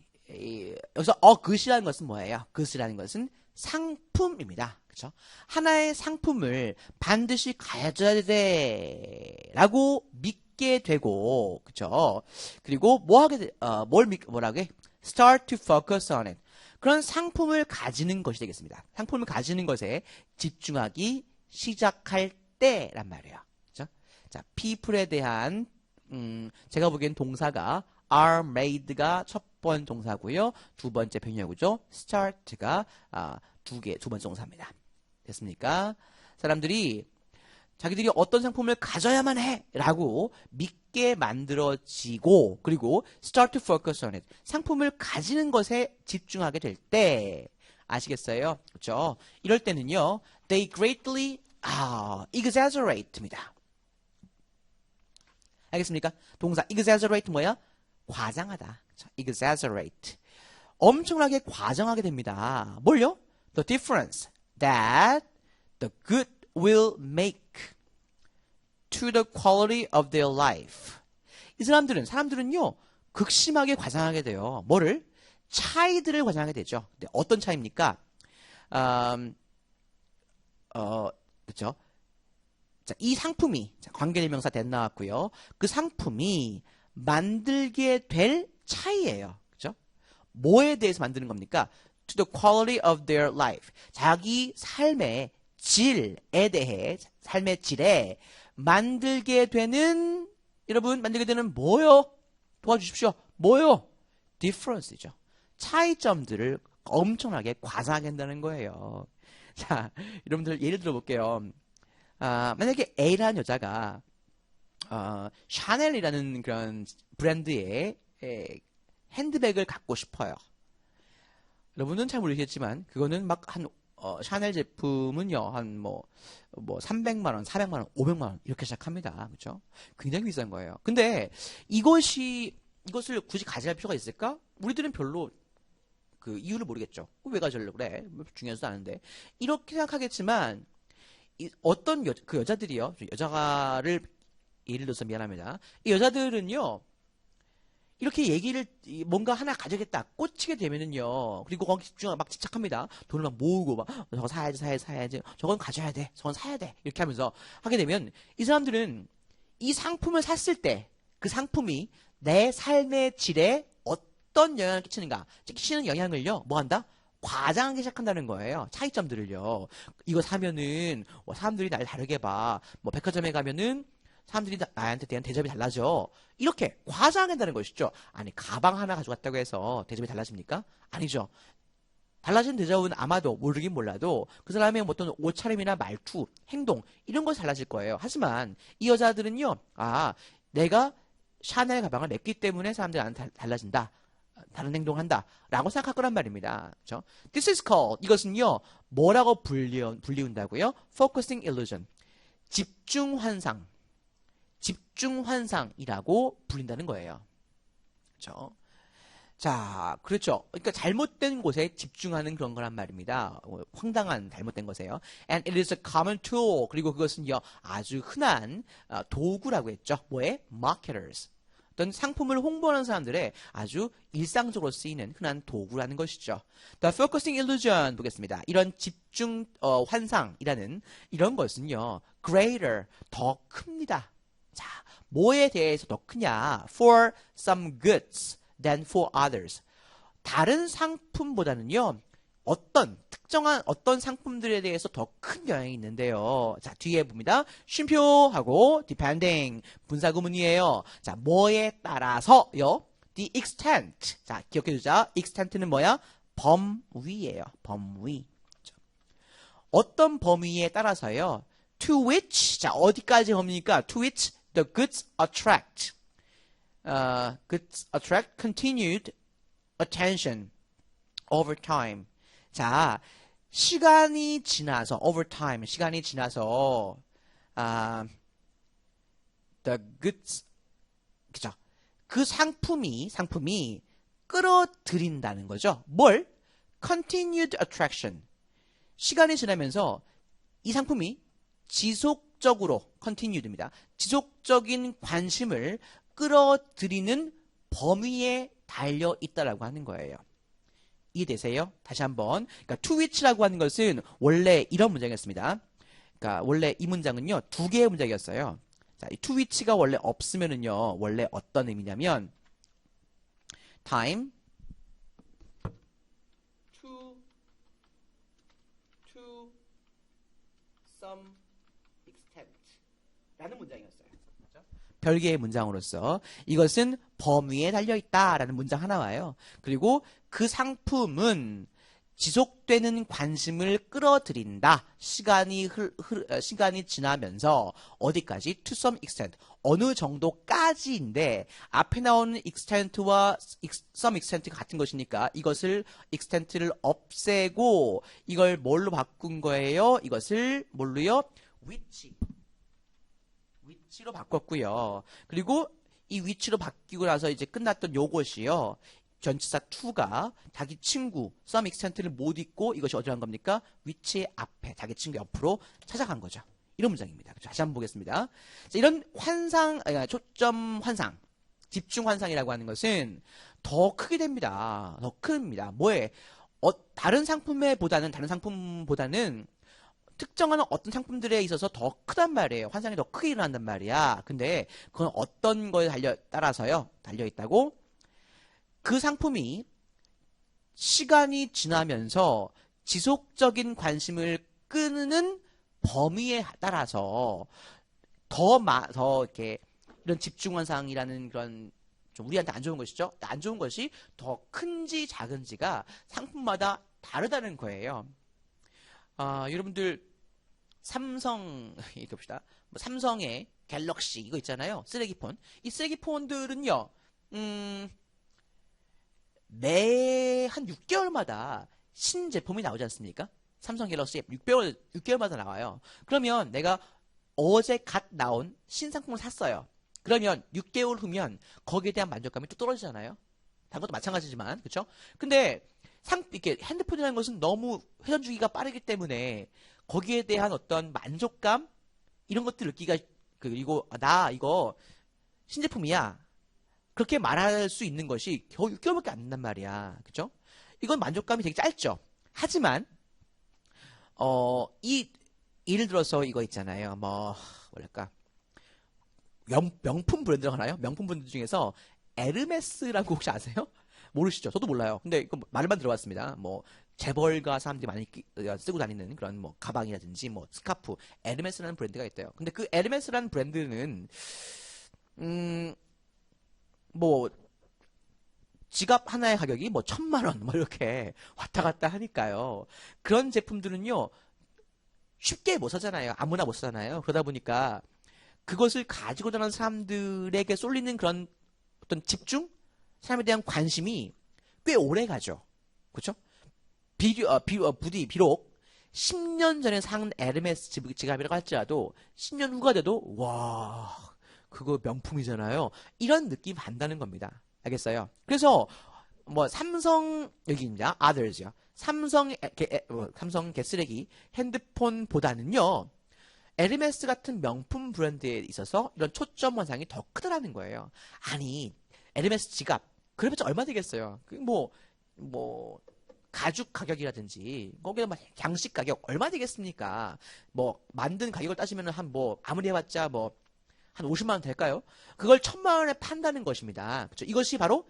여기서 good이라는 것은 뭐예요? good이라는 것은 상품입니다. 그렇죠? 하나의 상품을 반드시 가져야 돼라고 믿게 되고, 그렇죠? 그리고 뭐라고 해? Start to focus on it. 그런 상품을 가지는 것이 되겠습니다. 상품을 가지는 것에 집중하기 시작할 때란 말이에요. 그렇죠? 자, people에 대한 제가 보기엔 동사가 are made가 첫 번 동사고요. 두 번째 병렬구죠. start가 두 번째 동사입니다. 됐습니까? 사람들이 자기들이 어떤 상품을 가져야만 해 라고 믿게 만들어지고, 그리고 start to focus on it. 상품을 가지는 것에 집중하게 될 때, 아시겠어요? 그렇죠? 이럴 때는요, they greatly exaggerate입니다. 알겠습니까? 동사 exaggerate 뭐야? 과장하다. 그렇죠? exaggerate. 엄청나게 과장하게 됩니다. 뭘요? The difference that the good will make to the quality of their life. 이 사람들은요, 극심하게 과장하게 돼요. 뭐를? 차이들을 과장하게 되죠. 근데 어떤 차이입니까? 그렇죠? 자, 이 상품이, 관계대명사 that 나왔고요. 그 상품이 만들게 될 차이예요. 그렇죠? 뭐에 대해서 만드는 겁니까? To the quality of their life. 자기 삶의 질에 대해, 삶의 질에 만들게 되는 뭐요? 도와주십시오. 뭐요? difference죠. 차이점들을 엄청나게 과장하게 한다는 거예요. 자, 여러분들 예를 들어볼게요. 만약에 A라는 여자가 샤넬이라는 그런 브랜드의 핸드백을 갖고 싶어요. 여러분은 잘 모르겠지만 그거는 샤넬 제품은요, 300만 원, 400만 원, 500만 원 이렇게 시작합니다. 그렇죠? 굉장히 비싼 거예요. 근데 이것을 굳이 가져갈 필요가 있을까? 우리들은 별로 그 이유를 모르겠죠. 왜 가져려고 그래? 중요하지도 않은데. 이렇게 생각하겠지만 어떤 그 여자들이요. 여자를 예를 들어서 미안합니다. 이 여자들은요. 이렇게 뭔가 하나 가져야겠다, 꽂히게 되면은요, 그리고 거기 집착합니다. 돈을 막 모으고, 저거 사야지, 저건 가져야 돼, 저건 사야 돼, 이렇게 하면서 하게 되면, 이 사람들은 이 상품을 샀을 때, 그 상품이 내 삶의 질에 어떤 영향을 끼치는 영향을요, 뭐 한다? 과장하기 시작한다는 거예요. 차이점들을요. 이거 사면은, 사람들이 날 다르게 봐. 백화점에 가면은, 사람들이 나한테 대한 대접이 달라져. 이렇게 과장한다는 것이죠. 아니, 가방 하나 가져갔다고 해서 대접이 달라집니까? 아니죠. 달라진 대접은 아마도 모르긴 몰라도 그 사람의 어떤 옷차림이나 말투, 행동 이런 것이 달라질 거예요. 하지만 이 여자들은요. 아, 내가 샤넬 가방을 냈기 때문에 사람들이 나한테 달라진다. 다른 행동을 한다. 라고 생각할 거란 말입니다. 그렇죠? This is called 이것은요. 뭐라고 불리운다고요? Focusing illusion. 집중 환상. 집중 환상이라고 불린다는 거예요. 그렇죠? 자, 그렇죠. 그러니까 잘못된 곳에 집중하는 그런 거란 말입니다. 황당한 잘못된 것이에요. And it is a common tool. 그리고 그것은요, 아주 흔한 도구라고 했죠. 뭐에? Marketers. 어떤 상품을 홍보하는 사람들의 아주 일상적으로 쓰이는 흔한 도구라는 것이죠. The focusing illusion 보겠습니다. 이런 집중 환상이라는 이런 것은요, greater, 더 큽니다. 자, 뭐에 대해서 더 크냐? For some goods. than for others. 다른 상품보다는요, 특정한 어떤 상품들에 대해서 더 큰 영향이 있는데요. 자, 뒤에 봅니다. 쉼표하고 depending 분사구문이에요. 자, 뭐에 따라서요? The extent. 자, 기억해주자. extent는 뭐야? 범위예요. 범위. 어떤 범위에 따라서요? To which. 자, 어디까지 범위니까? To which the goods attract. Goods attract continued attention over time. 자, 시간이 지나서 over time, 시간이 지나서 the goods 그죠? 그 상품이 끌어들인다는 거죠. 뭘? Continued attraction. 시간이 지나면서 이 상품이 지속적으로 continued입니다. 지속적인 관심을 끌어들이는 범위에 달려 있다라고 하는 거예요. 이해되세요? 다시 한번. 그러니까 to which라고 하는 것은 원래 이런 문장이었습니다. 그러니까 원래 이 문장은요, 두 개의 문장이었어요. 자, 이 to which가 원래 없으면은요, 원래 어떤 의미냐면 time to some extent 라는 문장이었어요. 별개의 문장으로서 이것은 범위에 달려있다라는 문장 하나 와요. 그리고 그 상품은 지속되는 관심을 끌어들인다. 시간이 지나면서 어디까지? To some extent. 어느 정도까지인데 앞에 나오는 extent와 some extent가 같은 것이니까 이것을 extent를 없애고 이걸 뭘로 바꾼 거예요? 이것을 뭘로요? 위치로 바꿨고요. 그리고 이 위치로 바뀌고 나서 이제 끝났던 요것이요. 전치사 to가 자기 친구 some extent를 못 잊고 이것이 어디로 간 겁니까? 위치의 앞에 자기 친구 옆으로 찾아간 거죠. 이런 문장입니다. 다시 한번 보겠습니다. 자, 이런 초점 환상, 집중 환상이라고 하는 것은 더 크게 됩니다. 더 큽니다. 뭐에? 다른 상품보다는 특정한 어떤 상품들에 있어서 더 크단 말이에요. 환상이 더 크게 일어난단 말이야. 근데 그건 어떤 거에 따라서요. 달려있다고? 그 상품이 시간이 지나면서 지속적인 관심을 끄는 범위에 따라서 더 이렇게 이런 집중환상이라는 그런 좀 우리한테 안 좋은 것이죠. 안 좋은 것이 더 큰지 작은지가 상품마다 다르다는 거예요. 여러분들 삼성 이렇게 봅시다. 삼성의 갤럭시 이거 있잖아요. 쓰레기폰. 이 쓰레기폰들은요. 매 한 6개월마다 신제품이 나오지 않습니까? 삼성 갤럭시 6개월마다 나와요. 그러면 내가 어제 갓 나온 신상품을 샀어요. 그러면 6개월 후면 거기에 대한 만족감이 또 떨어지잖아요. 다른 것도 마찬가지지만, 그렇죠? 근데 이렇게 핸드폰이라는 것은 너무 회전 주기가 빠르기 때문에 거기에 대한 어떤 만족감 이런 것들 느끼기가 그리고 나 이거 신제품이야. 그렇게 말할 수 있는 것이 겨우 6개월밖에 안 된단 말이야. 그죠? 이건 만족감이 되게 짧죠. 하지만 예를 들어서 이거 있잖아요. 뭐랄까 명품 브랜드가 하나요? 명품 브랜드 중에서 에르메스라고 혹시 아세요? 모르시죠? 저도 몰라요. 근데 이거 말만 들어봤습니다. 뭐 재벌가 사람들이 많이 쓰고 다니는 그런 뭐 가방이라든지 뭐 스카프, 에르메스라는 브랜드가 있대요. 근데 그 에르메스라는 브랜드는 뭐 지갑 하나의 가격이 뭐 1,000만 원, 뭐 이렇게 왔다 갔다 하니까요. 그런 제품들은요, 쉽게 못 사잖아요. 아무나 못 사잖아요. 그러다 보니까 그것을 가지고 다니는 사람들에게 쏠리는 그런 어떤 집중? 사람에 대한 관심이 꽤 오래 가죠. 그렇죠? 부디 비록 10년 전에 산 에르메스 지갑이라고 할지라도 10년 후가 돼도 와 그거 명품이잖아요. 이런 느낌 받는다는 겁니다. 알겠어요? 그래서 뭐 삼성 여기입니다. others요. 삼성 개쓰레기 핸드폰보다는요. 에르메스 같은 명품 브랜드에 있어서 이런 초점 환상이 더 크다라는 거예요. 아니 에르메스 지갑 그래봤자 얼마 되겠어요? 뭐 가죽 가격이라든지 거기에 막 장식 가격 얼마 되겠습니까? 뭐 만든 가격을 따지면 한 뭐 아무리 해봤자 뭐 한 50만 원 될까요? 그걸 1,000만 원에 판다는 것입니다. 그렇죠? 이것이 바로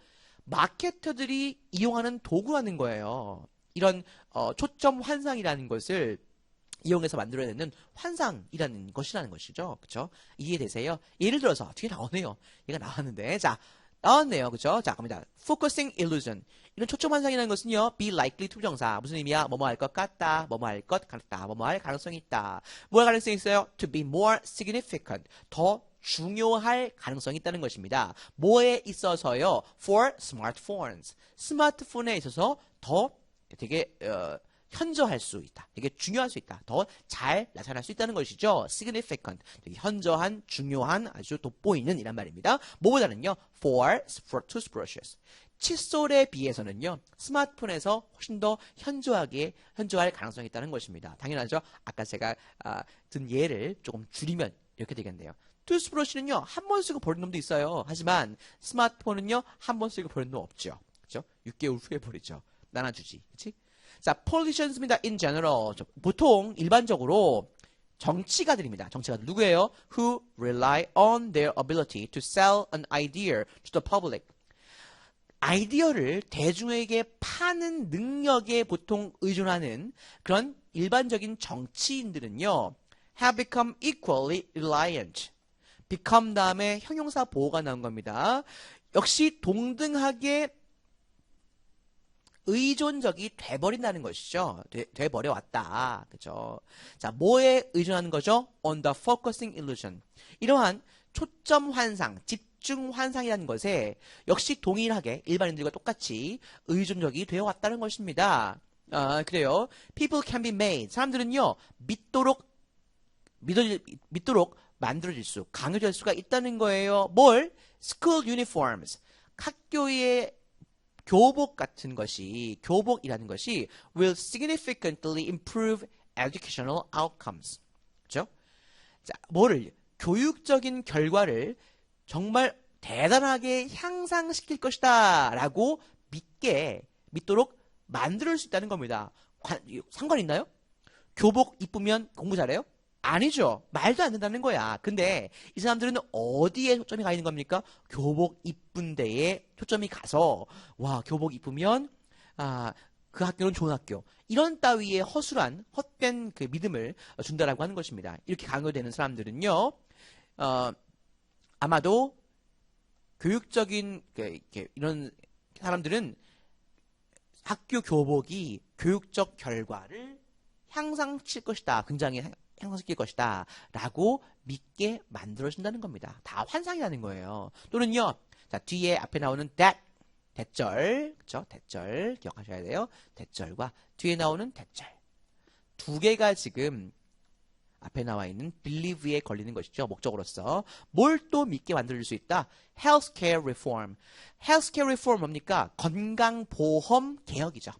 마케터들이 이용하는 도구라는 거예요. 이런 초점 환상이라는 것을 이용해서 만들어내는 환상이라는 것이라는 것이죠. 그렇죠? 이해되세요? 예를 들어서 뒤에 나오네요. 얘가 나왔는데 자 나왔네요. 그렇죠? 자 갑니다. Focusing illusion. 이런 초점 환상이라는 것은요. be likely to 부정사. 무슨 의미야? 뭐뭐 할 것 같다. 뭐뭐 할 것 같다. 뭐뭐 할 가능성이 있다. 뭐 할 가능성이 있어요? To be more significant. 더 중요할 가능성이 있다는 것입니다. 뭐에 있어서요? For smartphones. 스마트폰에 있어서 더 되게 현저할 수 있다. 되게 중요할 수 있다. 더 잘 나타날 수 있다는 것이죠. significant. 되게 현저한, 중요한, 아주 돋보이는 이란 말입니다. 뭐보다는요. for toothbrushes. 칫솔에 비해서는요. 스마트폰에서 훨씬 더 현저할 가능성이 있다는 것입니다. 당연하죠. 아까 제가 든 예를 조금 줄이면 이렇게 되겠네요. 투스브러쉬는요. 한 번 쓰고 버리는 놈도 있어요. 하지만 스마트폰은요. 한 번 쓰고 버리는 놈 없죠. 그렇죠? 6개월 후에 버리죠. 나눠주지. 그렇지? 자, politicians입니다. in general. 보통 일반적으로 정치가들입니다. 정치가들 누구예요? Who rely on their ability to sell an idea to the public. 아이디어를 대중에게 파는 능력에 보통 의존하는 그런 일반적인 정치인들은요. have become equally reliant. become 다음에 형용사 보호가 나온 겁니다. 역시 동등하게 의존적이 돼버린다는 것이죠. 돼버려 왔다. 그죠? 자, 뭐에 의존하는 거죠? On the focusing illusion. 이러한 초점 환상, 집중 환상이라는 것에 역시 동일하게 일반인들과 똑같이 의존적이 되어 왔다는 것입니다. 그래요. People can be made. 사람들은요, 믿도록 만들어질 수, 강요될 수가 있다는 거예요. 뭘? School uniforms. 학교의 교복 같은 것이, 교복이라는 것이 will significantly improve educational outcomes. 그죠? 자, 뭐를? 교육적인 결과를 정말 대단하게 향상시킬 것이다. 라고 믿도록 만들 수 있다는 겁니다. 상관 있나요? 교복 이쁘면 공부 잘해요? 아니죠. 말도 안 된다는 거야. 근데 이 사람들은 어디에 초점이 가 있는 겁니까? 교복 이쁜 데에 초점이 가서 와 교복 이쁘면 그 학교는 좋은 학교. 이런 따위의 허술한 헛된 그 믿음을 준다라고 하는 것입니다. 이렇게 강요되는 사람들은요. 아마도 교육적인 이런 사람들은 학교 교복이 교육적 결과를 향상시킬 것이다. 굉장히 향상시킬 것이다. 라고 믿게 만들어준다는 겁니다. 다 환상이라는 거예요. 또는요. 자, 뒤에 앞에 나오는 that. 대절. 그쵸? 대절. 기억하셔야 돼요. 대절과 뒤에 나오는 대절. 두 개가 지금 앞에 나와 있는 believe에 걸리는 것이죠. 목적으로서. 뭘 또 믿게 만들어줄 수 있다? healthcare reform. healthcare reform 뭡니까? 건강보험 개혁이죠.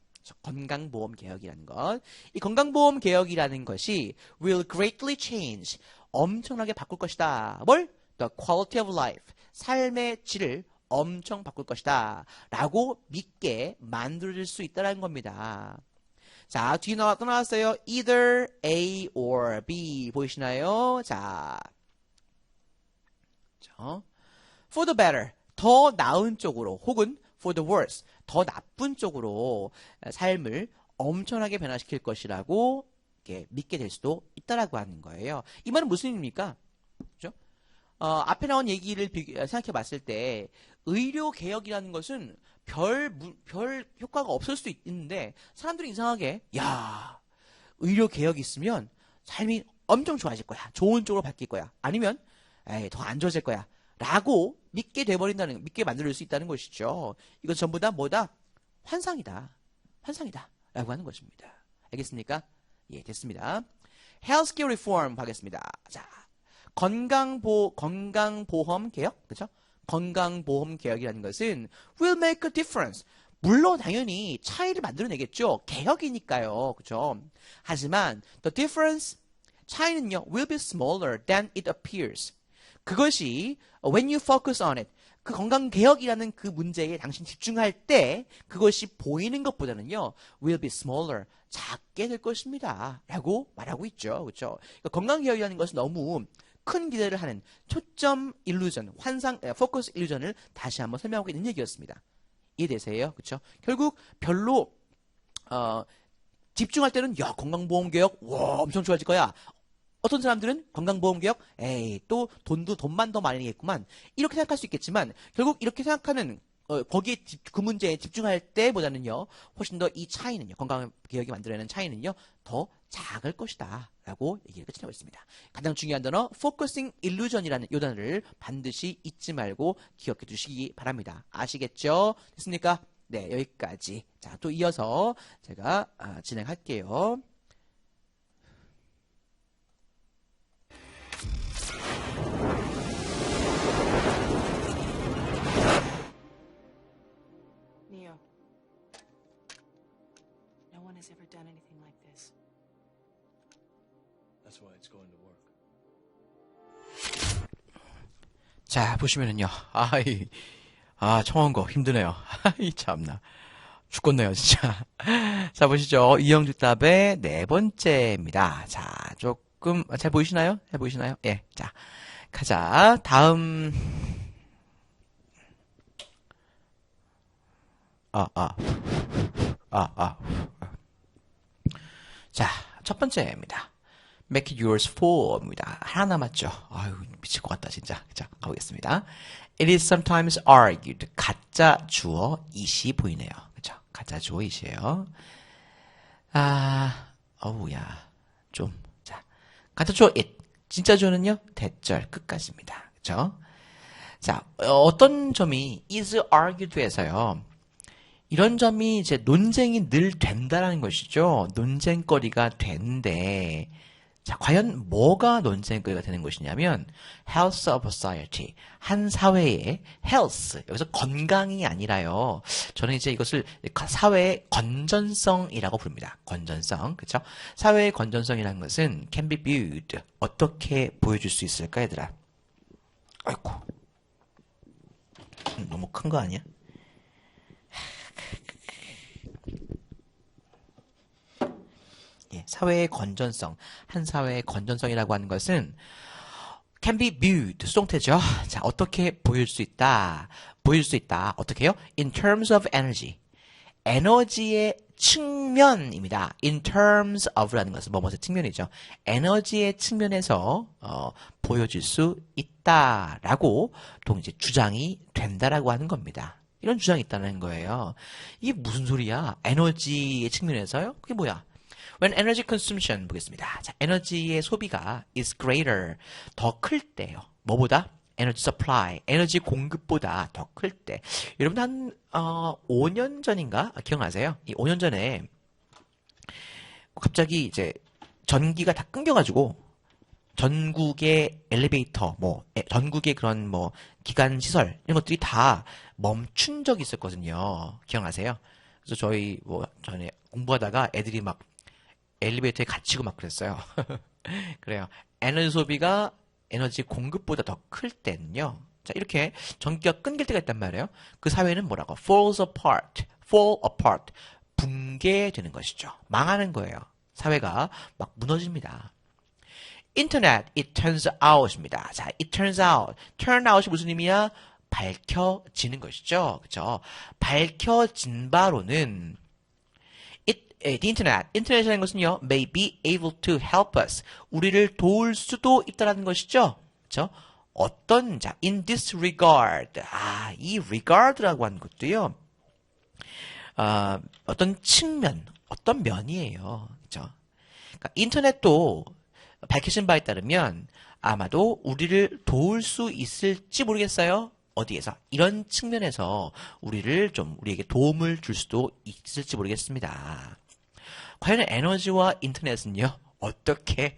건강보험 개혁이라는 것. 이 건강보험 개혁이라는 것이 will greatly change. 엄청나게 바꿀 것이다. 뭘? The quality of life. 삶의 질을 엄청 바꿀 것이다. 라고 믿게 만들어질 수 있다는 겁니다. 자, 뒤에 또 나왔어요. either A or B. 보이시나요? 자. for the better. 더 나은 쪽으로 혹은 for the worse. 더 나쁜 쪽으로 삶을 엄청나게 변화시킬 것이라고 이렇게 믿게 될 수도 있다라고 하는 거예요. 이 말은 무슨 의미입니까? 그렇죠? 앞에 나온 얘기를 생각해 봤을 때 의료 개혁이라는 것은 별 효과가 없을 수도 있는데 사람들이 이상하게 야 의료 개혁이 있으면 삶이 엄청 좋아질 거야. 좋은 쪽으로 바뀔 거야. 아니면 에이 더 안 좋아질 거야. 라고 믿게 만들 수 있다는 것이죠. 이거 전부 다 뭐다? 환상이다. 라고 하는 것입니다. 알겠습니까? 예, 됐습니다. Healthcare Reform 하겠습니다. 자, 건강보험 개혁, 그죠? 건강보험 개혁이라는 것은 will make a difference. 물론 당연히 차이를 만들어내겠죠. 개혁이니까요. 그죠? 하지만 the difference, 차이는요, will be smaller than it appears. 그것이 when you focus on it, 그 건강개혁이라는 그 문제에 당신 집중할 때 그것이 보이는 것보다는요, will be smaller, 작게 될 것입니다. 라고 말하고 있죠. 그렇죠? 그러니까 건강개혁이라는 것은 너무 큰 기대를 하는 초점 일루전, 포커스 일루전을 다시 한번 설명하고 있는 얘기였습니다. 이해되세요? 그렇죠? 결국 별로 집중할 때는 야 건강보험개혁 와 엄청 좋아질 거야. 어떤 사람들은 건강보험개혁 에이 또 돈만 더 많이 내겠구만 이렇게 생각할 수 있겠지만 결국 이렇게 생각하는 거기에 그 문제에 집중할 때보다는요 훨씬 더 이 차이는요 건강개혁이 만들어내는 차이는요 더 작을 것이다 라고 얘기를 끝내고 있습니다. 가장 중요한 단어 focusing illusion이라는 요 단어를 반드시 잊지 말고 기억해 두시기 바랍니다. 아시겠죠? 됐습니까? 네 여기까지. 자 또 이어서 제가 진행할게요. Neo, no one has ever done anything like this. That's why it's going to work. 자 보시면은요 청한 거 힘드네요. 참나 죽겠네요 진짜. 자 보시죠. 이영주답의 네 번째입니다. 자 조금 잘 보이시나요? 예. 자 가자. 다음 자 첫 번째입니다. Make it yours for입니다. 하나 남았죠. 아유 미칠 것 같다 진짜. 자 가보겠습니다. It is sometimes argued. 가짜 주어 it이 보이네요. 그죠? 가짜 주어 it이에요. 자 가짜 주어 it. 진짜 주어는요 대절 끝까지입니다. 그죠? 자 어떤 점이 is argued에서요. 이런 점이 이제 논쟁이 늘 된다라는 것이죠. 논쟁거리가 되는데, 자, 과연 뭐가 논쟁거리가 되는 것이냐면, health of society. 한 사회의 health. 여기서 건강이 아니라요. 저는 이제 이것을 사회의 건전성이라고 부릅니다. 건전성. 그쵸? 사회의 건전성이라는 것은 can be viewed. 어떻게 보여줄 수 있을까, 얘들아? 아이고. 너무 큰 거 아니야? 예, 사회의 건전성, 한 사회의 건전성이라고 하는 것은 can be viewed, 수동태죠. 자, 어떻게 보일 수 있다. 어떻게 해요? In terms of energy. 에너지의 측면입니다. In terms of라는 것은 뭐뭐의 측면이죠. 에너지의 측면에서 보여질 수 있다라고 동시에 주장이 된다라고 하는 겁니다. 이런 주장이 있다는 거예요. 이게 무슨 소리야? 에너지의 측면에서요? 그게 뭐야? When energy consumption 보겠습니다. 자, 에너지의 소비가 is greater 더 클 때요. 뭐보다? 에너지 supply, 에너지 공급보다 더 클 때. 여러분 한 5년 전인가 기억나세요? 이 5년 전에 갑자기 이제 전기가 다 끊겨가지고 전국의 엘리베이터, 전국의 그런 기관 시설 이런 것들이 다 멈춘 적이 있었거든요. 기억나세요? 그래서 저희 전에 공부하다가 애들이 막 엘리베이터에 갇히고 막 그랬어요. 그래요. 에너지 소비가 에너지 공급보다 더 클 때는요. 자, 이렇게 전기가 끊길 때가 있단 말이에요. 그 사회는 뭐라고? fall apart. 붕괴되는 것이죠. 망하는 거예요. 사회가 막 무너집니다. 인터넷, it turns out입니다. 자, it turns out. turn out이 무슨 의미야? 밝혀지는 것이죠. 그죠? 밝혀진 바로는 the internet. 인터넷이라는 것은요, may be able to help us. 우리를 도울 수도 있다는 것이죠. 그죠? 어떤, 자, in this regard. 이 regard라고 하는 것도요, 어떤 측면, 어떤 면이에요. 그죠? 그러니까 인터넷도 밝히신 바에 따르면 아마도 우리를 도울 수 있을지 모르겠어요. 어디에서? 이런 측면에서 우리에게 도움을 줄 수도 있을지 모르겠습니다. 과연 에너지와 인터넷은요, 어떻게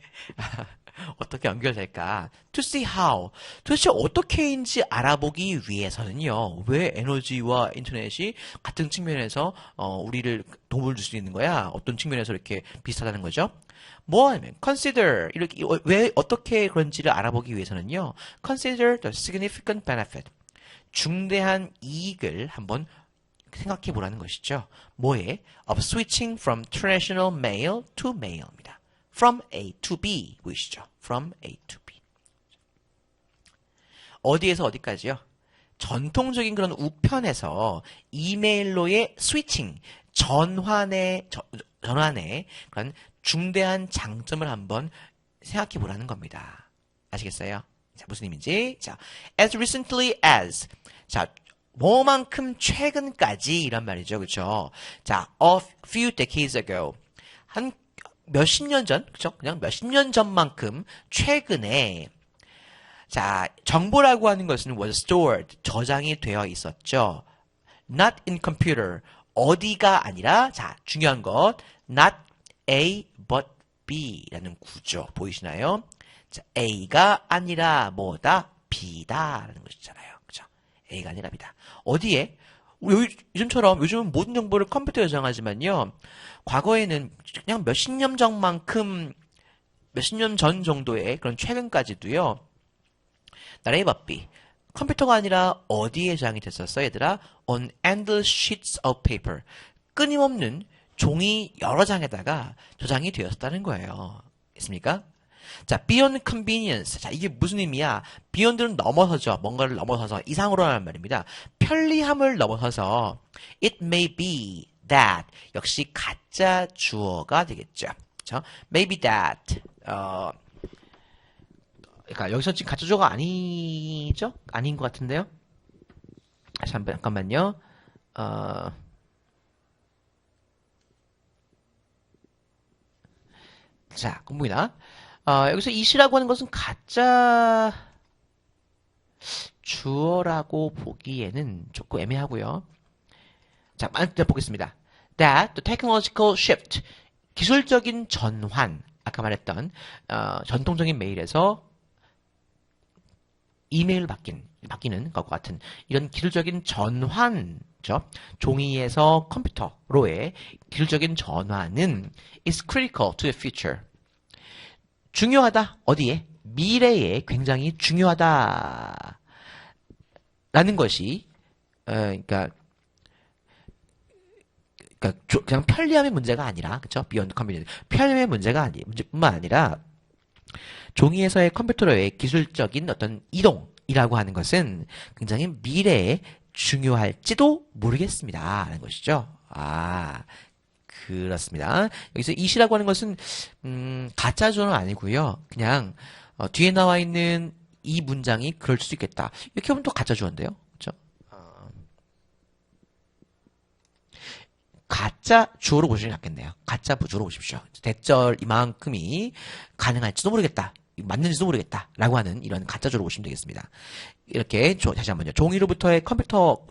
연결될까? To see how. 도대체 어떻게인지 알아보기 위해서는요, 왜 에너지와 인터넷이 같은 측면에서, 우리를 도움을 줄 수 있는 거야? 어떤 측면에서 이렇게 비슷하다는 거죠? 뭐 하면, consider. 이렇게, 왜, 어떻게 그런지를 알아보기 위해서는요, consider the significant benefit. 중대한 이익을 한번 생각해 보라는 것이죠. 뭐에? Of switching from traditional mail to mail입니다. From A to B 보이시죠? From A to B. 어디에서 어디까지요? 전통적인 그런 우편에서 이메일로의 스위칭, 전환의 그런 중대한 장점을 한번 생각해 보라는 겁니다. 아시겠어요? 자, 무슨 의미인지. 자, as recently as. 자, 뭐만큼 최근까지 이란 말이죠. 그렇죠? 자, a few decades ago. 한 몇십 년 전, 그죠? 그냥 몇십 년 전만큼 최근에 자, 정보라고 하는 것은 was stored, 저장이 되어 있었죠. Not in computer, 어디가 아니라 자, 중요한 것 not A but B라는 구조 보이시나요? 자, A가 아니라 뭐다? B다라는 것이잖아요. 그죠? A가 아니라 B다. 어디에? 요즘은 모든 정보를 컴퓨터에 저장하지만요. 과거에는 그냥 몇십 년 전 정도의 그런 최근까지도요. 나라의 법비. 컴퓨터가 아니라 어디에 저장이 됐었어, 얘들아? On endless sheets of paper. 끊임없는 종이 여러 장에다가 저장이 되었다는 거예요. 있습니까? 자, beyond convenience. 자, 이게 무슨 의미야? beyond는 넘어서죠. 뭔가를 넘어서서 이상으로라는 말입니다. 편리함을 넘어서서 it may be that 역시 가짜 주어가 되겠죠. 그렇죠? maybe that 그러니까 여기서 지금 가짜 주어가 아니죠? 아닌 것 같은데요? 잠깐만요. 자, 공부이나. 여기서 이시라고 하는 것은 가짜 주어라고 보기에는 조금 애매하고요. 자, 먼저 보겠습니다. That the technological shift, 기술적인 전환, 아까 말했던 전통적인 메일에서 이메일 바뀌는 것과 같은 이런 기술적인 전환죠. 종이에서 컴퓨터로의 기술적인 전환은 is critical to the future. 중요하다. 어디에? 미래에 굉장히 중요하다. 라는 것이 그러니까 그냥 편리함의 문제가 아니라 그렇죠? beyond convenience. 편리함의 문제뿐만 아니라 종이에서의 컴퓨터로의 기술적인 어떤 이동이라고 하는 것은 굉장히 미래에 중요할지도 모르겠습니다. 라는 것이죠. 그렇습니다. 여기서 이시라고 하는 것은 가짜 주어는 아니고요. 그냥 뒤에 나와 있는 이 문장이 그럴 수 있겠다. 이렇게 보면 또 가짜 주어인데요. 그렇죠? 가짜 주어로 보시면 낫겠네요. 가짜 주어로 보십시오. 대절 이만큼이 가능할지도 모르겠다. 맞는지도 모르겠다. 라고 하는 이런 가짜 주어로 보시면 되겠습니다. 이렇게 다시 한번요. 종이로부터의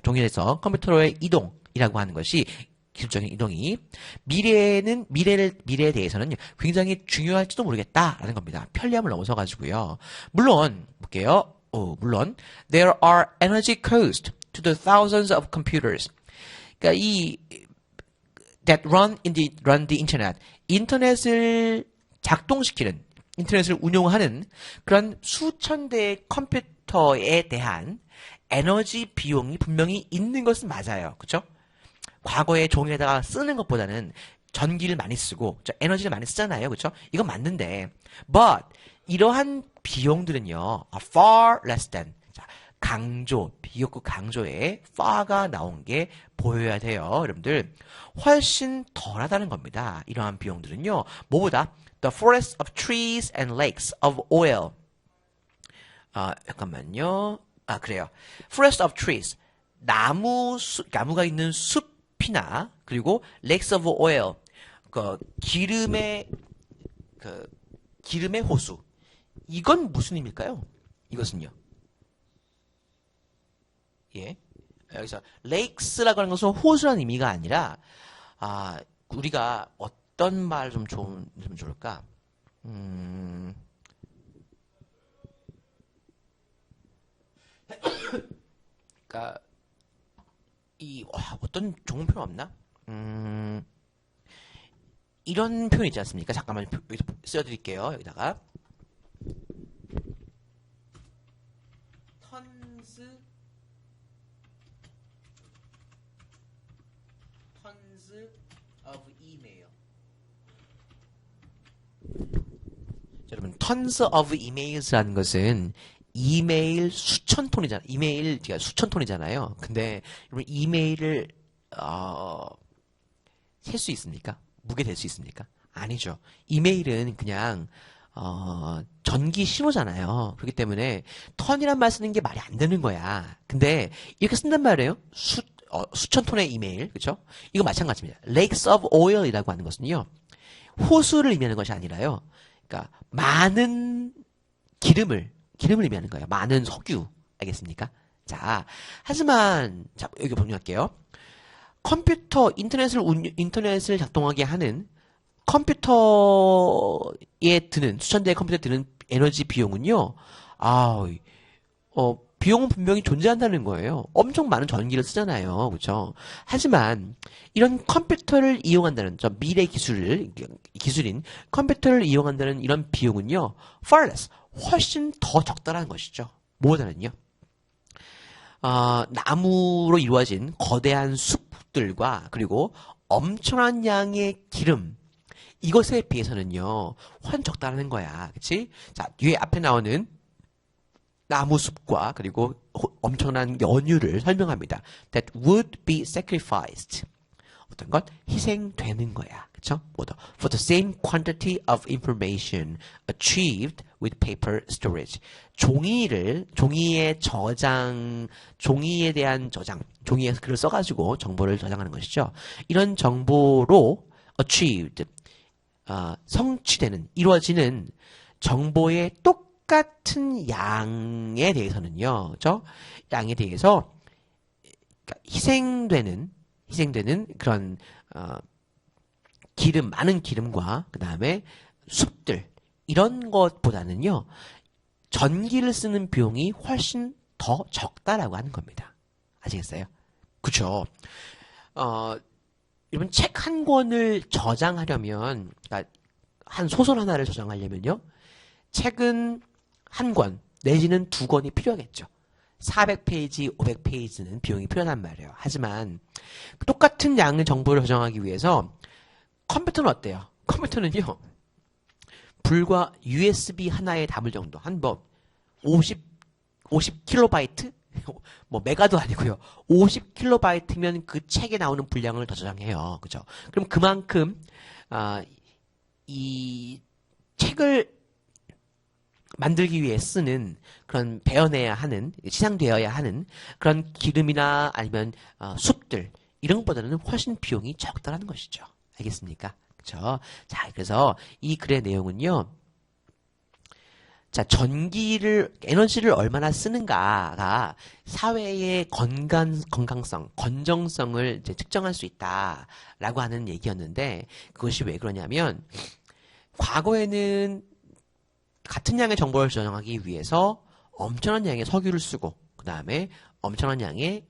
종이에서 컴퓨터로의 이동이라고 하는 것이 기술적인 이동이 미래에 대해서는 굉장히 중요할지도 모르겠다라는 겁니다. 편리함을 넘어서 가지고요. 물론 볼게요. 물론 there are energy costs to the thousands of computers. 그러니까 that run the internet. 인터넷을 작동시키는, 인터넷을 운용하는 그런 수천 대의 컴퓨터에 대한 에너지 비용이 분명히 있는 것은 맞아요. 그렇죠? 과거에 종이에다가 쓰는 것보다는 전기를 많이 쓰고 에너지를 많이 쓰잖아요. 그렇죠? 이건 맞는데 but 이러한 비용들은요. are far less than 비교급 강조에 far가 나온 게 보여야 돼요. 여러분들 훨씬 덜하다는 겁니다. 이러한 비용들은요. 뭐보다 the forest of trees and lakes of oil 잠깐만요. 그래요. forest of trees 나무가 있는 숲 숲이나 그리고 lakes of oil, 기름의 호수. 이건 무슨 의미일까요? 이것은요. 예. 여기서 lakes라고 하는 것은 호수라는 의미가 아니라 우리가 어떤 말 좀 좋을까? 그러니까 어떤 좋은 표현 없나? 이런 표현 있지 않습니까? 잠깐만 여기서 쓰여드릴게요. 여기다가 tons of email. 자, 여러분, tons of emails라는 것은 이메일 수천 톤이잖아요. 이메일가 수천 톤이잖아요. 근데 여러분 이메일을 셀 수 있습니까? 무게 될 수 있습니까? 아니죠. 이메일은 그냥 전기 신호잖아요. 그렇기 때문에 턴이란 말 쓰는 게 말이 안 되는 거야. 근데 이렇게 쓴단 말이에요. 수천 톤의 이메일, 그렇죠? 이거 마찬가지입니다. lakes of oil이라고 하는 것은요, 호수를 의미하는 것이 아니라요. 그러니까 많은 기름을 의미하는 거예요. 많은 석유, 알겠습니까? 자, 하지만 자 여기 번역할게요. 인터넷을 작동하게 하는 컴퓨터에 드는 수천 대의 컴퓨터에 드는 에너지 비용은요. 비용은 분명히 존재한다는 거예요. 엄청 많은 전기를 쓰잖아요. 그렇죠? 하지만 이런 컴퓨터를 이용한다는 미래 기술인 컴퓨터를 이용한다는 이런 비용은요. far less, 훨씬 더 적다라는 것이죠. 뭐다는요? 나무로 이루어진 거대한 숲들과 그리고 엄청난 양의 기름, 이것에 비해서는요, 훨씬 적다라는 거야. 그치? 자, 뒤에 앞에 나오는 나무숲과 그리고 엄청난 연유를 설명합니다. That would be sacrificed. 어떤 것? 희생되는 거야. 그쵸? For the same quantity of information achieved with paper storage. 종이에 대한 저장, 종이에서 글을 써가지고 정보를 저장하는 것이죠. 이런 정보로 achieved, 성취되는, 이루어지는 정보의 똑같은 양에 대해서는요, 그죠? 양에 대해서 희생되는 그런 많은 기름과 그 다음에 숲들 이런 것보다는요 전기를 쓰는 비용이 훨씬 더 적다라고 하는 겁니다. 아시겠어요? 그렇죠? 여러분 책 한 권을 저장하려면, 그러니까 한 소설 하나를 저장하려면요, 책은 한 권 내지는 두 권이 필요하겠죠. 400페이지, 500페이지는 비용이 필요한 말이에요. 하지만 똑같은 양의 정보를 저장하기 위해서 컴퓨터는 어때요? 컴퓨터는요, 불과 USB 하나에 담을 정도, 한 50kB? 뭐 메가도 아니고요. 50kB면 그 책에 나오는 분량을 더 저장해요. 그죠? 그럼 그만큼 이 책을 만들기 위해 쓰는 그런 배어내야 하는, 시장되어야 하는 그런 기름이나 아니면 숲들 이런 것보다는 훨씬 비용이 적다라는 것이죠. 알겠습니까? 그렇죠? 자, 그래서 이 글의 내용은요. 자, 에너지를 얼마나 쓰는가가 사회의 건강성, 건정성을 이제 측정할 수 있다라고 하는 얘기였는데, 그것이 왜 그러냐면, 과거에는 같은 양의 정보를 저장하기 위해서 엄청난 양의 석유를 쓰고, 그 다음에 엄청난 양의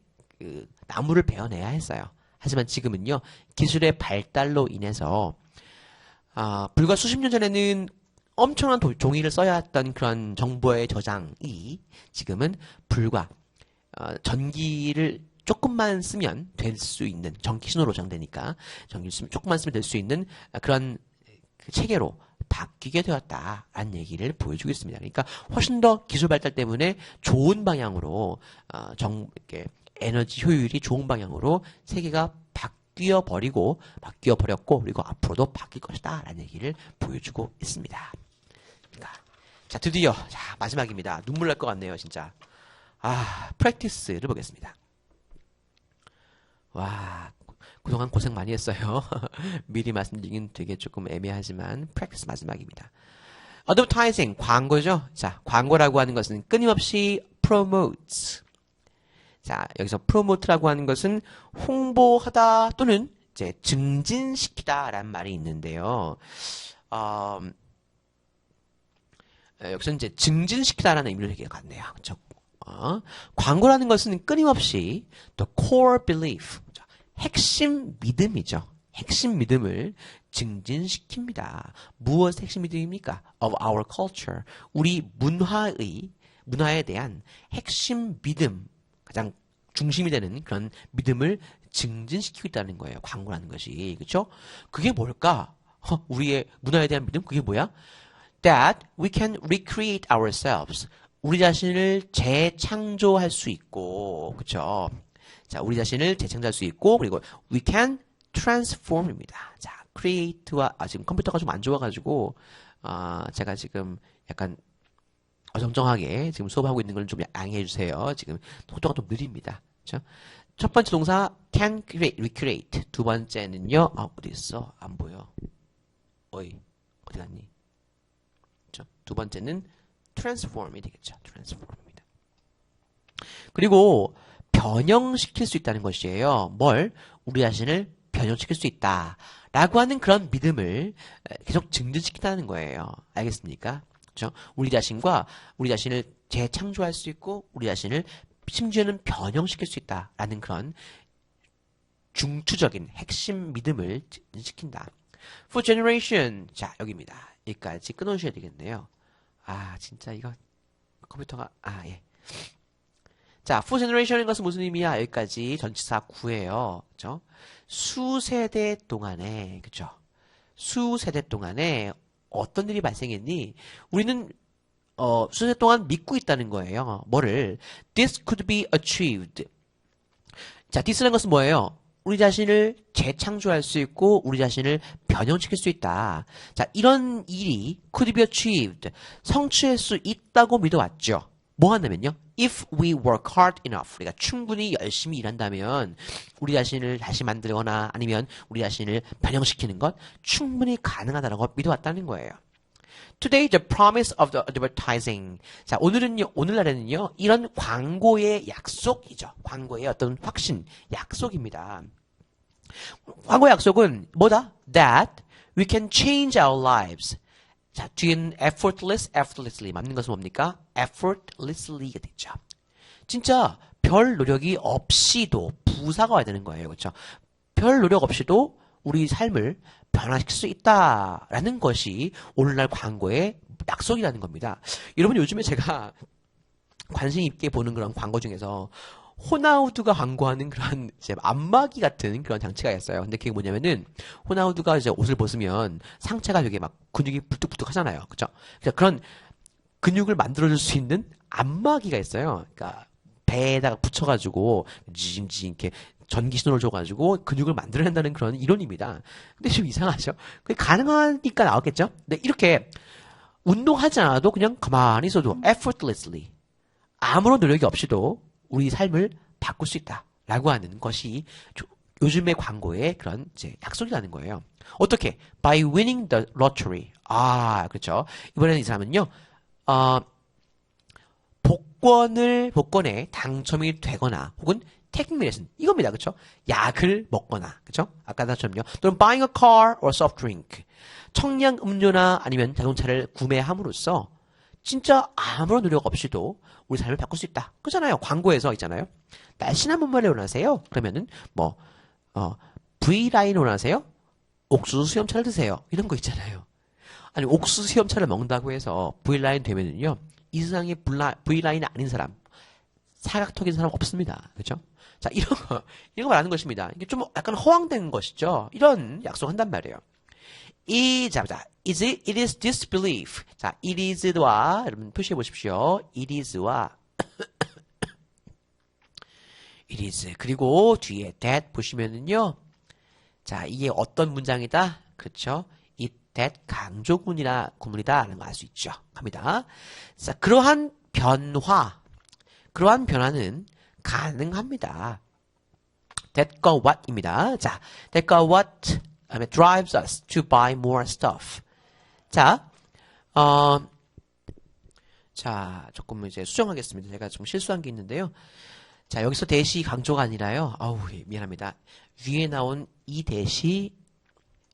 나무를 베어내야 했어요. 하지만 지금은요, 기술의 발달로 인해서, 불과 수십 년 전에는 엄청난 종이를 써야 했던 그런 정보의 저장이 지금은 불과 전기를 조금만 쓰면 될 수 있는, 전기 신호로 저장되니까 전기를 조금만 쓰면 될 수 있는 그런 체계로 바뀌게 되었다라는 얘기를 보여주고 있습니다. 그러니까 훨씬 더 기술 발달 때문에 좋은 방향으로 이렇게 에너지 효율이 좋은 방향으로 세계가 바뀌어 버렸고 그리고 앞으로도 바뀔 것이다 라는 얘기를 보여주고 있습니다. 자, 드디어 마지막입니다. 눈물 날 것 같네요, 진짜. 프랙티스를 보겠습니다. 와, 그동안 고생 많이 했어요. 미리 말씀드리긴 되게 조금 애매하지만 practice 마지막입니다. advertising, 광고죠. 자, 광고라고 하는 것은 끊임없이 promotes. 자, 여기서 promote라고 하는 것은 홍보하다 또는 이제 증진시키다라는 말이 있는데요. 여기서 이제 증진시키다라는 의미를 되게 갖네요. 그렇죠? 광고라는 것은 끊임없이 the core belief, 핵심 믿음이죠. 핵심 믿음을 증진시킵니다. 무엇의 핵심 믿음입니까? Of our culture. 우리 문화에 대한 핵심 믿음, 가장 중심이 되는 그런 믿음을 증진시키고 있다는 거예요. 광고라는 것이. 그렇죠? 그게 뭘까? 우리의 문화에 대한 믿음? 그게 뭐야? That we can recreate ourselves. 우리 자신을 재창조할 수 있고, 그쵸? 자, 우리 자신을 재창조할 수 있고, 그리고 we can transform입니다. 자, create와, 지금 컴퓨터가 좀 안 좋아가지고, 제가 지금 약간 어정쩡하게 지금 수업하고 있는 걸 좀 양해해 주세요. 지금 속도가 좀 느립니다. 그쵸? 첫 번째 동사, can create, recreate. 두 번째는요, 어디 있어? 안 보여. 어이, 어디 갔니? 그쵸? 두 번째는 transform이 되겠죠. transform입니다. 그리고 변형시킬 수 있다는 것이에요. 뭘? 우리 자신을 변형시킬 수 있다. 라고 하는 그런 믿음을 계속 증진시킨다는 거예요. 알겠습니까? 그렇죠? 우리 자신을 재창조할 수 있고 우리 자신을 심지어는 변형시킬 수 있다라는 그런 중추적인 핵심 믿음을 증진시킨다. For generation. 자, 여기입니다. 여기까지 끊어주셔야 되겠네요. 진짜 이거 컴퓨터가 예. 자, for generation인 것은 무슨 의미야? 여기까지 전치사 구예요. 그죠? 수세대 동안에, 그죠? 수세대 동안에 어떤 일이 발생했니? 우리는 수세대 동안 믿고 있다는 거예요. 뭐를? This could be achieved. 자, this라는 것은 뭐예요? 우리 자신을 재창조할 수 있고 우리 자신을 변형시킬 수 있다. 자, 이런 일이 could be achieved. 성취할 수 있다고 믿어왔죠. 뭐 한다면요? If we work hard enough. 우리가 충분히 열심히 일한다면 우리 자신을 다시 만들거나 아니면 우리 자신을 변형시키는 것 충분히 가능하다고 믿어왔다는 거예요. Today, the promise of the advertising. 자, 오늘날에는요, 이런 광고의 약속이죠. 광고의 어떤 확신, 약속입니다. 광고의 약속은 뭐다? That we can change our lives. 자, 뒤에는 effortlessly 맞는 것은 뭡니까? effortlessly가 되죠. 진짜 별 노력이 없이도 부사가 와야 되는 거예요. 그렇죠? 별 노력 없이도 우리 삶을 변화시킬 수 있다라는 것이 오늘날 광고의 약속이라는 겁니다. 여러분 요즘에 제가 관심 있게 보는 그런 광고 중에서 호나우두가 광고하는 그런 이제 안마기 같은 그런 장치가 있어요. 근데 그게 뭐냐면은 호나우두가 이제 옷을 벗으면 상체가 되게 막 근육이 불뚝불뚝 하잖아요. 그죠? 그래서 그런 근육을 만들어줄 수 있는 안마기가 있어요. 그러니까 배에다가 붙여가지고 지짐지짐 이렇게 전기 신호를 줘가지고 근육을 만들어낸다는 그런 이론입니다. 근데 좀 이상하죠? 그게 가능하니까 나왔겠죠? 근데 이렇게 운동하지 않아도 그냥 가만히 있어도 effortlessly 아무런 노력이 없이도 우리 삶을 바꿀 수 있다라고 하는 것이 요즘의 광고의 그런 이제 약속이라는 거예요. 어떻게? By winning the lottery. 그렇죠. 이번에는 이 사람은요, 복권에 당첨이 되거나 혹은 taking medicine 이겁니다. 그렇죠? 약을 먹거나 그렇죠? 아까처럼요. 또는 buying a car or soft drink 청량 음료나 아니면 자동차를 구매함으로써 진짜 아무런 노력 없이도 우리 삶을 바꿀 수 있다. 그잖아요. 광고에서 있잖아요. 날씬한 몸매를 원하세요? 그러면은 V라인 원하세요? 옥수수 수염차를 드세요. 이런 거 있잖아요. 아니 옥수수 수염차를 먹는다고 해서 V라인 되면은요. 이 세상에 V라인이 아닌 사람 사각턱인 사람 없습니다. 그렇죠? 자, 이런 거 말하는 것입니다. 이게 좀 약간 허황된 것이죠. 이런 약속한단 말이에요. it is this belief. 자, it is와 여러분 표시해 보십시오. it is와 it is 그리고 뒤에 that 보시면은요. 자, 이게 어떤 문장이다? 그렇죠? it that 구문이다라는 걸 알 수 있죠. 갑니다. 자, 그러한 변화는 가능합니다. that과 what입니다. 자, that과 what drives us to buy more stuff. 자, 자, 조금 이제 수정하겠습니다. 제가 좀 실수한 게 있는데요. 자, 여기서 대시 강조가 아니라요. 아우, 예, 미안합니다. 위에 나온 이 대시,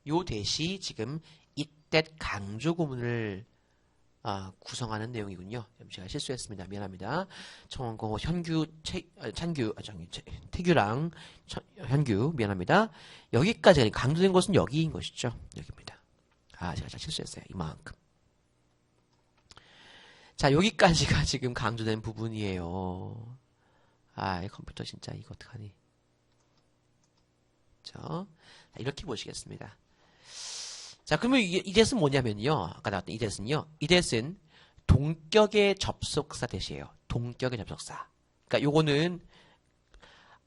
요 대시 지금 이때 강조 구문을 구성하는 내용이군요. 제가 실수했습니다. 미안합니다. 청원고 현규, 태규랑 현규 미안합니다. 여기까지 강조된 것은 여기인 것이죠. 여기입니다. 제가 실수했어요. 이만큼. 자, 여기까지가 지금 강조된 부분이에요. 이 컴퓨터 진짜 이거 어떡하니. 자, 이렇게 보시겠습니다. 자, 그러면 이 that은 뭐냐면요. 아까 나왔던 이 that은요. 이 that은 동격의 접속사 대시예요. 동격의 접속사. 그러니까 요거는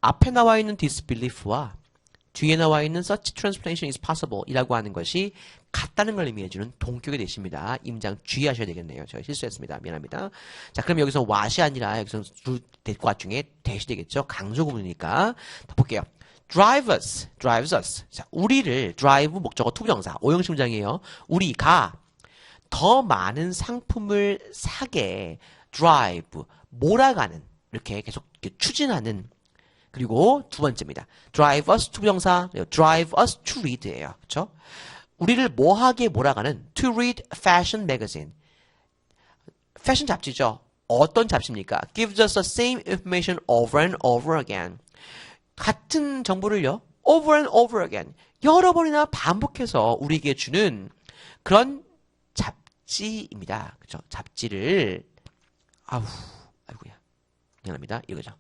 앞에 나와 있는 disbelief와 뒤에 나와 있는 such transportation is possible 이라고 하는 것이 같다는 걸 의미해주는 동격의 대시입니다. 임장 주의하셔야 되겠네요. 제가 실수했습니다. 미안합니다. 자, 그럼 여기서 what이 아니라 여기서 대과 중에 대시 되겠죠. 강조 구문이니까. 볼게요. drives us. 자, 우리를 drive 목적어 투부정사 오형식 문장이에요. 우리가 더 많은 상품을 사게 drive 몰아가는 이렇게 계속 이렇게 추진하는. 그리고 두 번째입니다. drive us 투부정사 drive us to read예요. 그렇죠? 우리를 뭐하게 몰아가는 to read fashion magazine. 패션 잡지죠. 어떤 잡지입니까? gives us the same information over and over again. 같은 정보를요, over and over again, 여러 번이나 반복해서 우리에게 주는 그런 잡지입니다. 그죠? 잡지를, 아이고야. 미안합니다. 이거죠.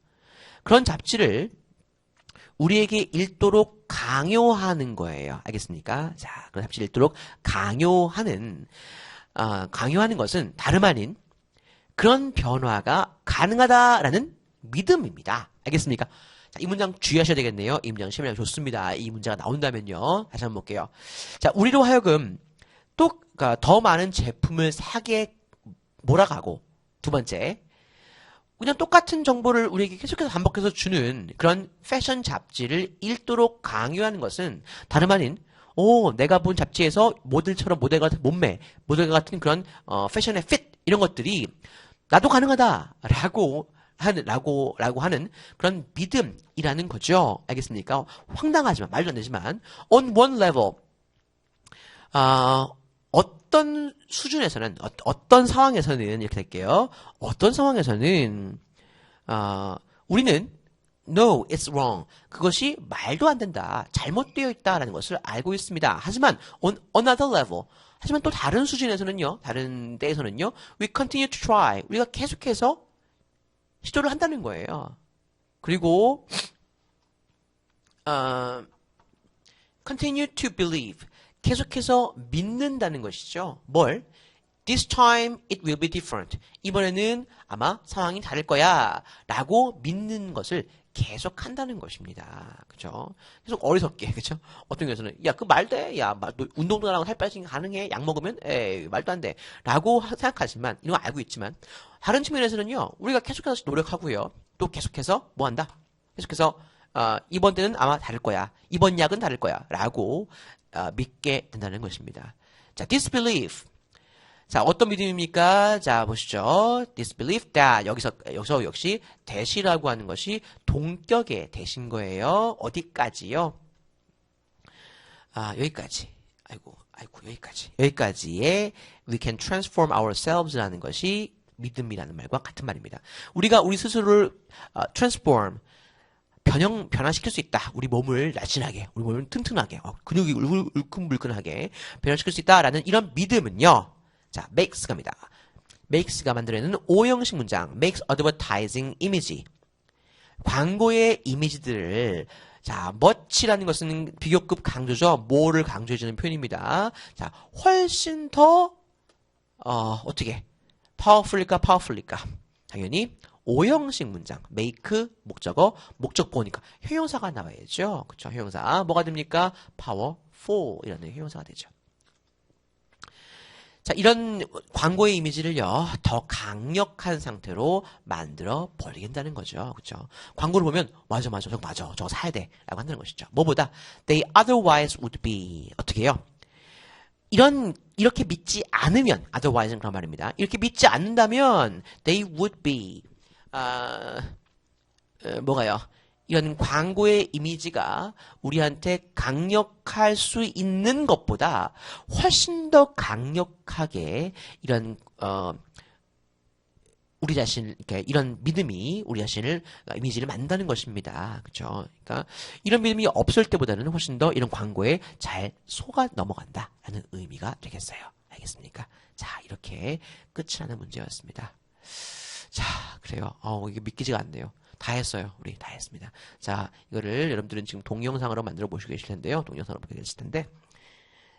그런 잡지를 우리에게 읽도록 강요하는 거예요. 알겠습니까? 자, 그런 잡지를 읽도록 강요하는 것은 다름 아닌 그런 변화가 가능하다라는 믿음입니다. 알겠습니까? 자, 이 문장 주의하셔야 되겠네요. 이 문장 시험장 좋습니다. 이 문제가 나온다면요. 다시 한번 볼게요. 자, 우리로 하여금 더 많은 제품을 사게 몰아가고, 두 번째, 그냥 똑같은 정보를 우리에게 계속해서 반복해서 주는 그런 패션 잡지를 읽도록 강요하는 것은 다름 아닌, 내가 본 잡지에서 모델처럼 모델 같은 몸매, 모델 같은 그런 패션의 핏 이런 것들이 나도 가능하다라고 하는 그런 믿음이라는 거죠. 알겠습니까? 황당하지만 말도 안 되지만 on one level 어떤 수준에서는 어떤 상황에서는 이렇게 될게요. 어떤 상황에서는 우리는 no, it's wrong. 그것이 말도 안 된다. 잘못되어 있다라는 것을 알고 있습니다. 하지만 on another level 하지만 또 다른 수준에서는요. 다른 때에서는요. we continue to try. 우리가 계속해서 시도를 한다는 거예요. 그리고 continue to believe. 계속해서 믿는다는 것이죠. 뭘? This time it will be different. 이번에는 아마 상황이 다를 거야. 라고 믿는 것을 계속 한다는 것입니다. 그죠? 계속 어리석게, 그죠? 어떤 경우에는, 야, 그 말돼. 야, 너 운동도 나랑 살 빠지기 가능해. 약 먹으면, 에이, 말도 안 돼. 라고 생각하지만, 이런 거 알고 있지만, 다른 측면에서는요, 우리가 계속해서 노력하고요. 또 계속해서 뭐 한다? 계속해서, 이번 때는 아마 다를 거야. 이번 약은 다를 거야. 라고, 믿게 된다는 것입니다. 자, disbelief. 자, 어떤 믿음입니까? 자, 보시죠. disbelief that. 여기서 역시 대시라고 하는 것이 동격의 대신 거예요. 어디까지요? 여기까지. 아이고, 여기까지. 여기까지에 we can transform ourselves라는 것이 믿음이라는 말과 같은 말입니다. 우리가 우리 스스로를 transform, 변화시킬 수 있다. 우리 몸을 날씬하게, 우리 몸을 튼튼하게, 근육이 울큰불큰하게 변화시킬 수 있다라는 이런 믿음은요. 자, makes갑니다. makes가 만들어내는 오형식 문장, makes advertising image. 광고의 이미지들을, 자, much라는 것은 비교급 강조죠. more를 강조해주는 표현입니다. 자, 훨씬 더, 어떻게, powerful일까? 당연히, 오형식 문장, make, 목적어, 목적 보니까 형용사가 나와야죠. 그쵸, 형용사. 뭐가 됩니까? powerful 이라는 형용사가 되죠. 자, 이런 광고의 이미지를요, 더 강력한 상태로 만들어 버리겠다는 거죠. 그죠? 광고를 보면, 맞아. 저거 사야 돼. 라고 한다는 것이죠. 뭐보다, they otherwise would be. 어떻게 해요? 이렇게 믿지 않으면, otherwise는 그런 말입니다. 이렇게 믿지 않는다면, they would be. 뭐가요? 이런 광고의 이미지가 우리한테 강력할 수 있는 것보다 훨씬 더 강력하게 이런 우리 자신 이렇게 이런 믿음이 우리 자신을 이미지를 만드는 것입니다. 그렇죠? 그러니까 이런 믿음이 없을 때보다는 훨씬 더 이런 광고에 잘 속아 넘어간다라는 의미가 되겠어요. 알겠습니까? 자, 이렇게 끝이 나는 문제였습니다. 자, 그래요. 이게 믿기지가 않네요. 다 했어요. 우리 다 했습니다. 자, 이거를 여러분들은 지금 동영상으로 만들어 보시고 계실 텐데요. 동영상으로 보게 계실 텐데.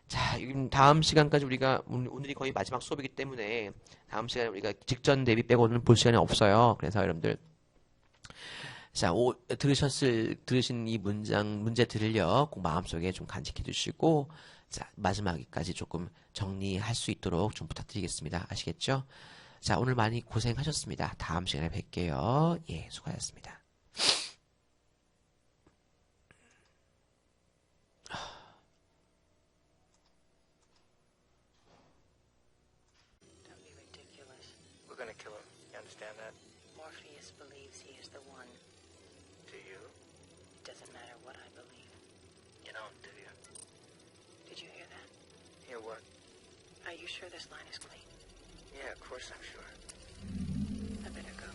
자, 다음 시간까지 우리가, 오늘이 거의 마지막 수업이기 때문에, 다음 시간에 우리가 직전 대비 빼고는 볼 시간이 없어요. 그래서 여러분들, 자, 들으신 이 문제들을요, 꼭 마음속에 좀 간직해 두시고, 자, 마지막까지 조금 정리할 수 있도록 좀 부탁드리겠습니다. 아시겠죠? 자, 오늘 많이 고생하셨습니다. 다음 시간에 뵐게요. 예, 수고하셨습니다. Don't be ridiculous. We're gonna kill him. You understand that? Morpheus believes he is the one. Do you? It doesn't matter what I believe. You don't, do you? Did you hear that? Hear what? Are you sure this line is clean? Yeah, of course I'm sure. I better go.